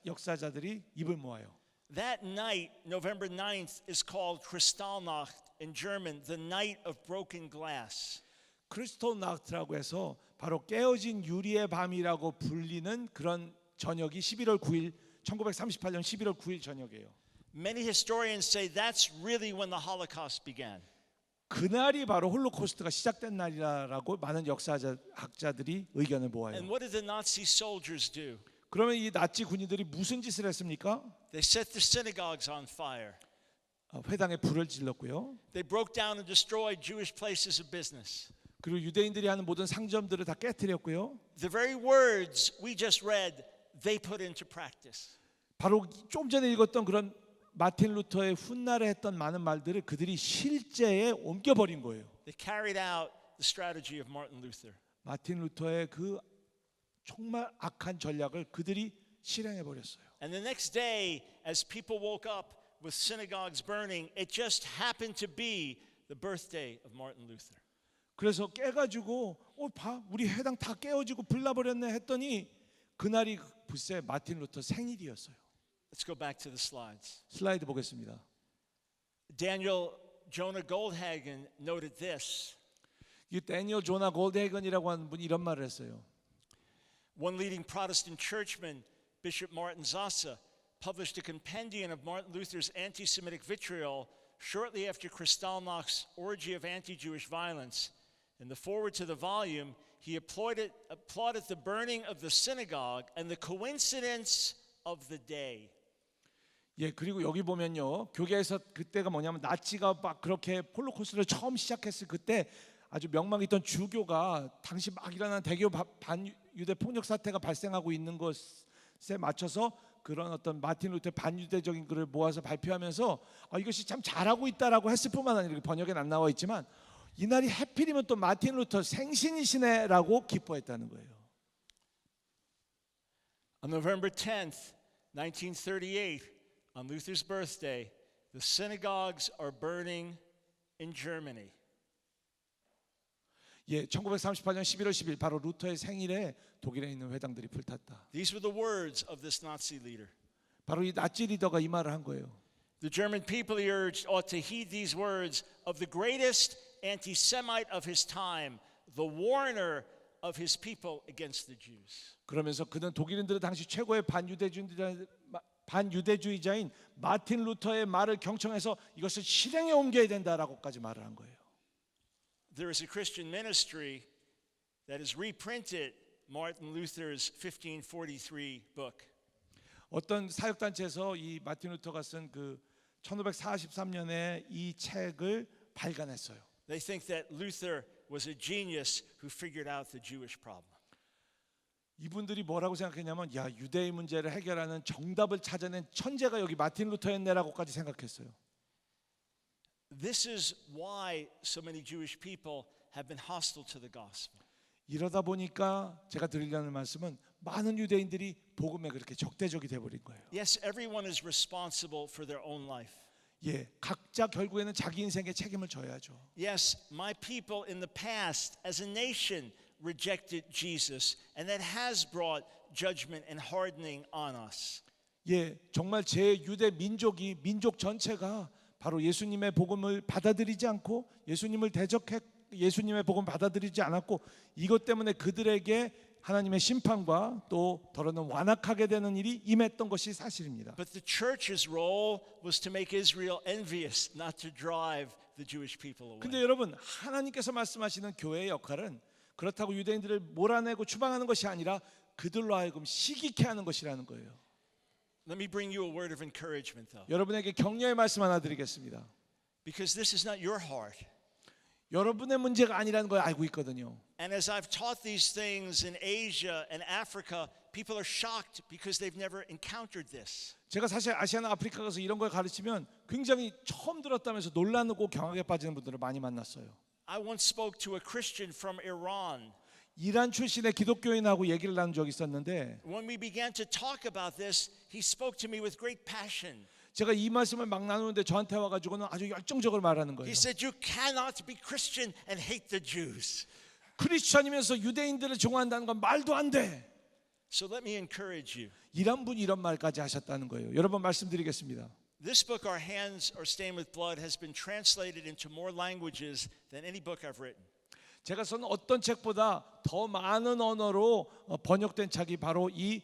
역사자들이 입을 모아요. That night, November 9th, is called Kristallnacht in German, the night of broken glass. 크리스톨나트라고 해서 바로 깨어진 유리의 밤이라고 불리는 그런 저녁이 11월 9일 1938년 11월 9일 저녁이에요. Many historians say that's really when the Holocaust began. 그날이 바로 홀로코스트가 시작된 날이라고 많은 역사학자들이 의견을 모아요. And what did the Nazi soldiers do? 그러면 이 나치 군인들이 무슨 짓을 했습니까? They set the synagogues on fire. 회당에 불을 질렀고요. They broke down and destroyed Jewish places of business. 그리고 유대인들이 하는 모든 상점들을 다 깨뜨렸고요. The very words we just read, they put into practice. 바로 좀 전에 읽었던 그런 마틴 루터의 훗날에 했던 많은 말들을 그들이 실제에 옮겨버린 거예요. They carried out the strategy of Martin Luther. 마틴 루터의 그 정말 악한 전략을 그들이 실행해 버렸어요. And the next day, as people woke up with synagogues burning, it just happened to be the birthday of Martin Luther. 그래서 깨가지고 봐 우리 회당 다 깨어지고 불나버렸네 했더니 그날이 글쎄 마틴 루터 생일이었어요. Let's go back to the slides. 슬라이드 보겠습니다. Daniel Jonah Goldhagen noted this. 이 데니얼 조나 골드헤건이라고 하는 분이 이런 말을 했어요. One leading Protestant churchman, Bishop Martin Zassa, published a compendium of Martin Luther's anti-Semitic vitriol shortly after Kristallnacht's orgy of anti-Jewish violence. In the foreword to the volume, he applauded the burning of the synagogue and the coincidence of the day. 예, 그리고 여기 보면요. 교계에서 그때가 뭐냐면 나치가 막 그렇게 홀로코스트를 처음 시작했을 그때 아주 명망있던 주교가 당시 막 일어난 대규모 반유대 폭력 사태가 발생하고 있는 것에 맞춰서 그런 어떤 마틴 루터의 반유대적인 글을 모아서 발표하면서 이것이 참 잘하고 있다라고 했을 뿐만 아니라 번역에는 안 나와 있지만 이날이 해필이면 또 마틴 루터 생신이시네라고 기뻐했다는 거예요. On November 10th, 1938, on Luther's birthday, the synagogues are burning in Germany. 예, 1938년 11월 10일 바로 루터의 생일에 독일에 있는 회당들이 불탔다. These were the words of this Nazi leader. 바로 이 나치 리더가 이 말을 한 거예요. The German people, he urged, ought to heed these words of the greatest anti-Semite of his time, the warner of his people against the Jews. 그러면서 그는 독일인들의 당시 최고의 반유대주의자인 마틴 루터의 말을 경청해서 이것을 실행에 옮겨야 된다라고까지 말을 한 거예요. There is a Christian ministry that has reprinted Martin Luther's 1543 book. 어떤 사역단체에서 이 마틴 루터가 쓴 그 1543년에 이 책을 발간했어요. They think that Luther was a genius who figured out the Jewish problem. 이분들이 뭐라고 생각했냐면 유대의 문제를 해결하는 정답을 찾아낸 천재가 여기 마틴 루터였네라고까지 생각했어요. This is why so many Jewish people have been hostile to the gospel. 이러다 보니까 제가 드리려는 말씀은 많은 유대인들이 복음에 그렇게 적대적이 돼버린 거예요. Yes, everyone is responsible for their own life. 예, 각자 결국에는 자기 인생에 책임을 져야죠. Yes, my people in the past as a nation rejected Jesus, and that has brought judgment and hardening on us. 예, 정말 제 유대 민족이 민족 전체가 바로 예수님의 복음을 받아들이지 않고 예수님의 복음 받아들이지 않았고 이것 때문에 그들에게 하나님의 심판과 또 더러는 완악하게 되는 일이 임했던 것이 사실입니다. But the church's role was to make Israel envious, not to drive the Jewish people away. 근데 여러분 하나님께서 말씀하시는 교회의 역할은 그렇다고 유대인들을 몰아내고 추방하는 것이 아니라 그들로 하여금 시기케 하는 것이라는 거예요. Let me bring you a word of encouragement though. 여러분에게 격려의 말씀 하나 드리겠습니다. Because this is not your heart. 여러분의 문제가 아니라는 걸 알고 있거든요. And as I've taught these things in Asia and Africa, people are shocked because they've never encountered this. 제가 사실 아시아나 아프리카 가서 이런 걸 가르치면 굉장히 처음 들었다면서 놀라고 경악에 빠지는 분들을 많이 만났어요. I once spoke to a Christian from Iran. 이란 출신의 기독교인하고 얘기를 나눈 적이 있었는데 When we began to talk about this, he spoke to me with great passion. 제가 이 말씀을 막 나누는데 저한테 와가지고는 아주 열정적으로 말하는 거예요. He said, "You cannot be Christian and hate the Jews." 크리스천이면서 유대인들을 증오한다는 건 말도 안 돼. So let me encourage you. 이란 분이 이런 말까지 하셨다는 거예요. 여러 번 말씀드리겠습니다. This book, Our Hands Are Stained with Blood, has been translated into more languages than any book I've written. 제가 쓴 어떤 책보다 더 많은 언어로 번역된 책이 바로 이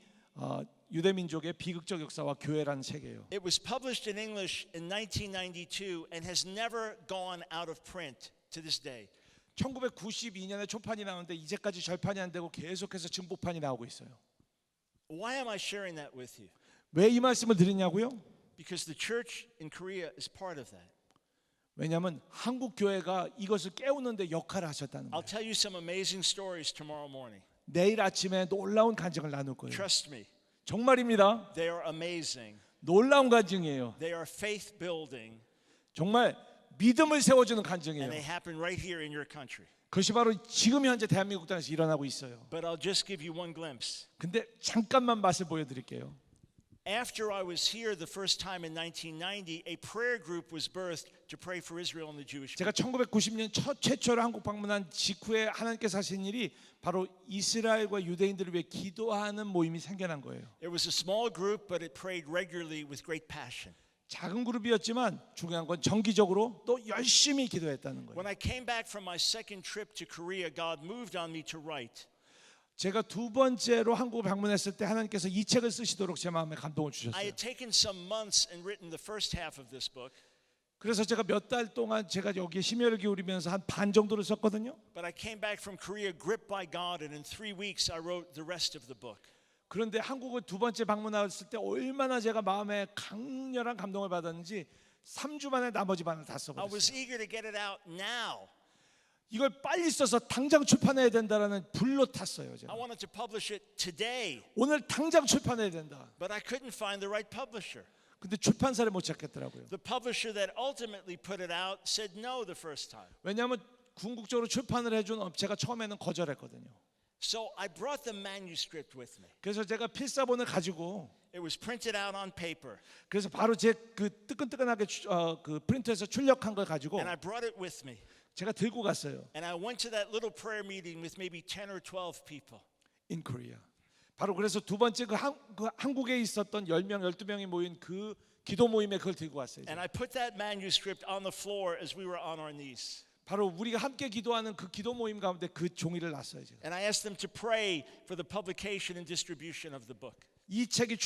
유대민족의 비극적 역사와 교회라는 책이에요. It was published in English in 1992 and has never gone out of print to this day. 1992년에 초판이 나오는데 이제까지 절판이 안 되고 계속해서 증보판이 나오고 있어요. Why am I sharing that with you? 왜 이 말씀을 드리냐고요? Because the church in Korea is part of that. 왜냐하면 한국 교회가 이것을 깨우는데 역할을 하셨다는 I'll 거예요. tell you some amazing stories tomorrow morning. 내일 아침에 놀라운 간증을 나눌 거예요. Trust me, 정말입니다. they are amazing. 놀라운 간증이에요. They are faith building, 정말 믿음을 세워주는 and 간증이에요. they happen right here in your country. 그것이 바로 지금 현재 대한민국 땅에서 일어나고 있어요. But I'll just give you one glimpse. 근데 잠깐만 맛을 보여드릴게요. After I was here the first time in 1990, a prayer group was birthed to pray for Israel and the Jewish people. 제가 1990년 최초로 한국 방문한 직후에 하나님께서 하신 일이 바로 이스라엘과 유대인들을 위해 기도하는 모임이 생겨난 거예요. It was a small group, but it prayed regularly with great passion. 작은 그룹이었지만 중요한 건 정기적으로 또 열심히 기도했다는 거예요. When I came back from my second trip to Korea, God moved on me to write. 제가 두 번째로 한국을 방문했을 때 하나님께서 이 책을 쓰시도록 제 마음에 감동을 I 주셨어요. had taken some months and written the first half of this book, 그래서 제가 몇 달 동안 제가 여기에 심혈을 기울이면서 한 반 정도를 썼거든요. but I came back from Korea gripped by God, and in 3 weeks I wrote the rest of the book. 그런데 한국을 두 번째 방문했을 때 얼마나 제가 마음에 강렬한 감동을 받았는지 3주 만에 나머지 반을 다 I was 써버렸어요. eager to get it out now. 이걸 빨리 써서 당장 출판해야 된다라는 불로 탔어요. I 제가. wanted to publish it today, 오늘 당장 출판해야 된다. but I couldn't find the right publisher. 근데 출판사를 못 찾겠더라고요. The publisher that ultimately put it out said no the first time. 왜냐하면 궁극적으로 출판을 해준 업체가 처음에는 거절했거든요. So I brought the manuscript with me. 그래서 제가 필사본을 가지고 It was printed out on paper, 그래서 바로 제 그 뜨끈뜨끈하게 그 프린터에서 출력한 걸 가지고 and I brought it with me. 제가 들고 갔어요. And I went to that little prayer meeting with maybe 10 or 12 people. In Korea. 바로 그래서 두 번째 그 한국에 있었던 10명, 12명이 모인 그 기도 모임에 그걸 들고 왔어요. And I put that manuscript on the floor as we were on our knees. 바로 우리가 함께 기도하는 그 기도 모임 가운데 그 종이를 놨어요. 제가. And I asked them to pray for the publication and distribution of the book. 이 책이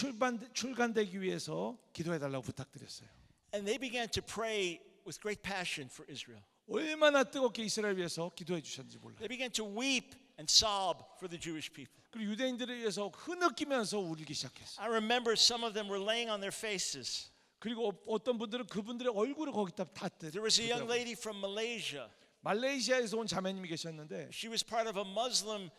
출간되기 위해서 기도해달라고 부탁드렸어요. And they began to pray with great passion for Israel. 얼마나 뜨겁게 이스라엘 위해서 기도해 주셨는지 몰라요. They began to weep and sob for the Jewish people. 그리고 유대인들을 위해서 흐느끼면서 울기 시작했어요. I remember some of them were laying on their faces. 그리고 어떤 분들은 그분들의 얼굴을 거기다 탔대. There was a young lady from Malaysia. 말레이시아에서 온 자매님이 계셨는데 She was part of a Muslim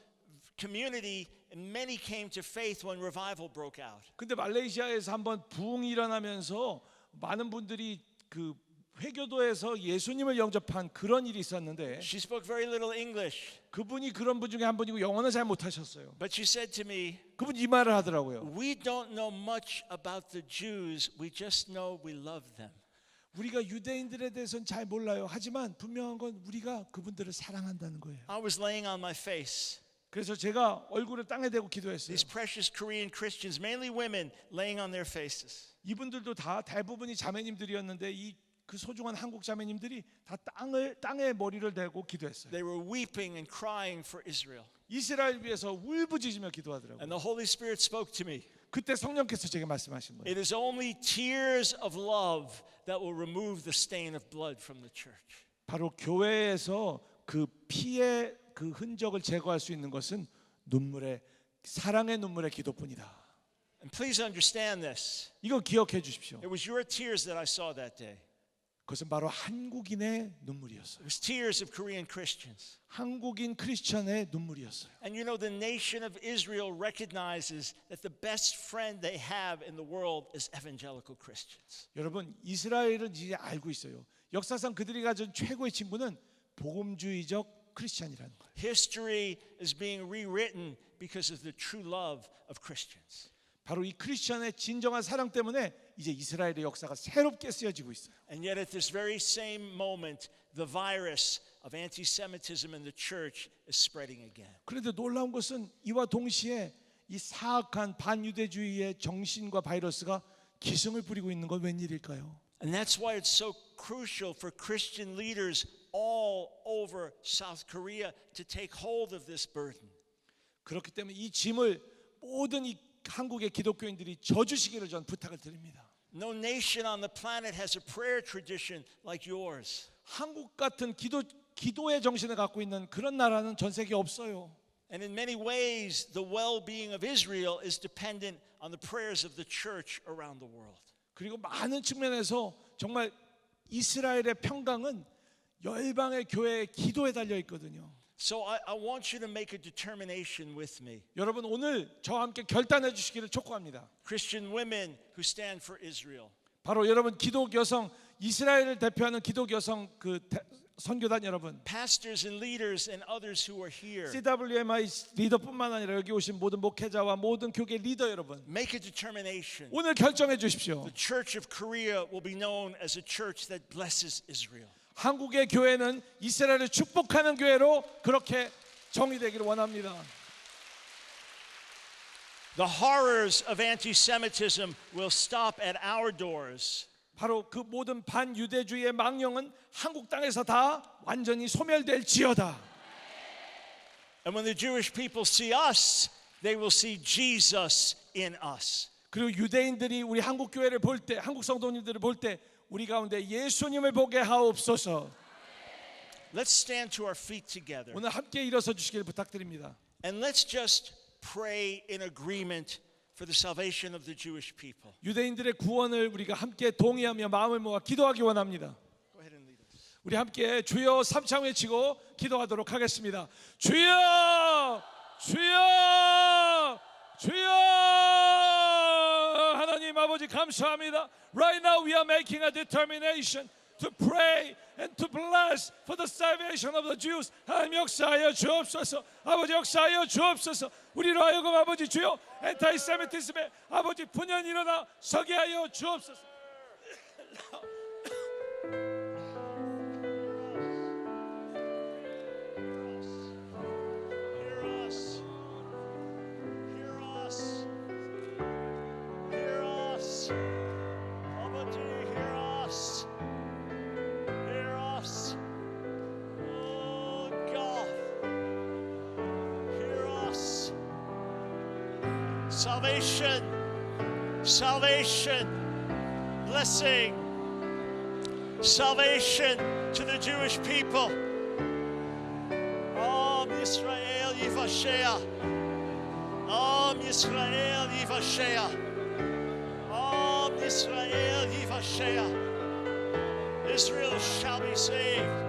community, and many came to faith when revival broke out. 근데 말레이시아에서 한번 부흥이 일어나면서 많은 분들이 그 회교도에서 예수님을 영접한 그런 일이 있었는데 She spoke very little English, 그분이 그런 분 중에 한 분이고 영어는 잘 못하셨어요. but she said to me, 그분이 이 말을 하더라고요. "We don't know much about the Jews. We just know we love them." 우리가 유대인들에 대해서는 잘 몰라요. 하지만 분명한 건 우리가 그분들을 사랑한다는 거예요. I was laying on my face. 그래서 제가 얼굴을 땅에 대고 기도했어요. These precious Korean Christians, mainly women, laying on their faces. 이분들도 다 대부분이 자매님들이었는데 이 그 소중한 한국 자매님들이 다 땅에 머리를 대고 기도했어요. They were weeping and crying for Israel. 이스라엘 위해서 울부짖으며 기도하더라고요. And the Holy Spirit spoke to me. 그때 성령께서 제게 말씀하신 거예요. It is only tears of love that will remove the stain of blood from the church. 바로 교회에서 그 피의 그 흔적을 제거할 수 있는 것은 눈물의 사랑의 눈물의 기도뿐이다. And please understand this. 이거 기억해 주십시오. It was your tears that I saw that day. 그것은 바로 한국인의 눈물이었어요. It was tears of Korean Christians. 한국인 크리스천의 눈물이었어요. And you know, the nation of Israel recognizes that the best friend they have in the world is evangelical Christians. 여러분, 이스라엘은 이제 알고 있어요. 역사상 그들이 가진 최고의 친구는 복음주의적 크리스천이라는 거예요. History is being rewritten because of the true love of Christians. 바로 이 크리스천의 진정한 사랑 때문에 이제 이스라엘의 역사가 새롭게 쓰여지고 있어요. And yet at this very same moment, the virus of anti-Semitism in the church is spreading again. 그런데 놀라운 것은 이와 동시에 이 사악한 반유대주의의 정신과 바이러스가 기승을 부리고 있는 건 웬일일까요? And that's why it's so crucial for Christian leaders all over South Korea to take hold of this burden. 그렇기 때문에 이 짐을 모든 이 한국의 기독교인들이 져주시기를 전 부탁을 드립니다. No nation on the planet has a prayer tradition like yours. 한국 같은 기도의 정신을 갖고 있는 그런 나라는 전 세계에 없어요. And in many ways, the well-being of Israel is dependent on the prayers of the church around the world. 그리고 많은 측면에서 정말 이스라엘의 평강은 열방의 교회의 기도에 달려 있거든요. So I want you to make a determination with me. 여러분 오늘 저와 함께 결단해 주시기를 촉구합니다. Christian women who stand for Israel. 바로 여러분 기독 여성 이스라엘을 대표하는 기독 여성 그 선교단 여러분, Pastors and leaders and others who are here. CWMI 리더뿐만 아니라 여기 오신 모든 목회자와 모든 교계 리더 여러분, Make a determination. 오늘 결정해 주십시오. The Church of Korea will be known as a church that blesses Israel. 한국의 교회는 이스라엘을 축복하는 교회로 그렇게 정의되기를 원합니다. The horrors of anti-Semitism will stop at our doors. 바로 그 모든 반유대주의의 망령은 한국 땅에서 다 완전히 소멸될지어다. And when the Jewish people see us, they will see Jesus in us. 그리고 유대인들이 우리 한국 교회를 볼 때, 한국 성도님들을 볼 때 우리 가운데 예수님을 보게 하옵소서. Let's stand to our feet together. 오늘 함께 일어서 주시기를 부탁드립니다. And let's just pray in agreement for the salvation of the Jewish people. 유대인들의 구원을 우리가 함께 동의하며 마음을 모아 기도하기 원합니다. Go ahead and lead us. 우리 함께 주여 삼창 외치고 기도하도록 하겠습니다. 주여, 주여, 주여. 하나님 아버지 감사합니다. Right now we are making a determination to pray and to bless for the salvation of the Jews. 하나님 역사하여 주옵소서. 아버지 역사하여 주옵소서. 우리로 하여금 아버지 주여 엔타이세미티즘에 아버지 분연히 일어나 서게 하여 주옵소서. Salvation, salvation, blessing, salvation to the Jewish people. Am Yisrael Yivashea, Am Yisrael Yivashea, Am Yisrael Yivashea. Israel shall be saved.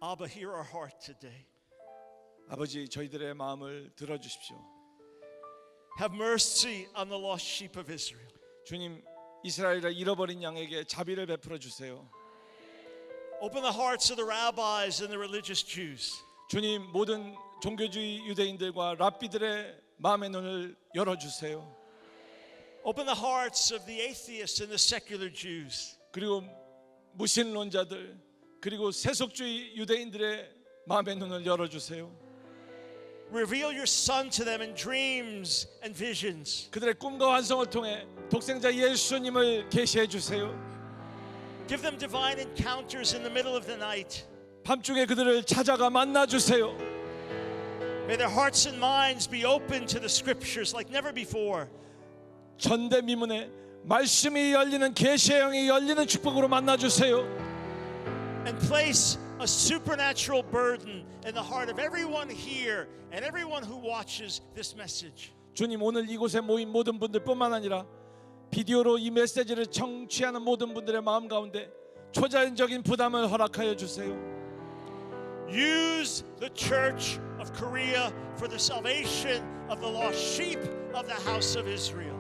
Abba, hear our heart today. 아버지 저희들의 마음을 들어주십시오. Have mercy on the lost sheep of Israel. 주님, 이스라엘을 잃어버린 양에게 자비를 베풀어 주세요. Open the hearts of the rabbis and the religious Jews. 주님, 모든 종교주의 유대인들과 랍비들의 마음의 눈을 열어 주세요. Open the hearts of the atheists and the secular Jews. 그리고 무신론자들, 그리고 세속주의 유대인들의 마음의 눈을 열어 주세요. Reveal your son to them in dreams and visions. 그들의 꿈과 환상을 통해 독생자 예수님을 계시해 주세요. Give them divine encounters in the middle of the night. 밤중에 그들을 찾아가 만나 주세요. May their hearts and minds be open to the scriptures like never before. 전대미문에 말씀이 열리는 계시의 영이 열리는 축복으로 만나 주세요. And place a supernatural burden in the heart of everyone here and everyone who watches this message. 주님, 오늘 이곳에 모인 모든 분들뿐만 아니라 비디오로 이 메시지를 청취하는 모든 분들의 마음 가운데 초자연적인 부담을 허락하여 주세요. Use the Church of Korea for the salvation of the lost sheep of the house of Israel.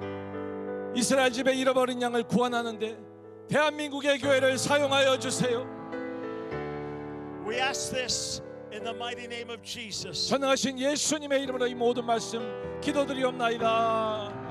이스라엘 집에 잃어버린 양을 구원하는데 대한민국의 교회를 사용하여 주세요. We ask this in the mighty name of Jesus. 전능하신 예수님의 이름으로 이 모든 말씀 기도드리옵나이다.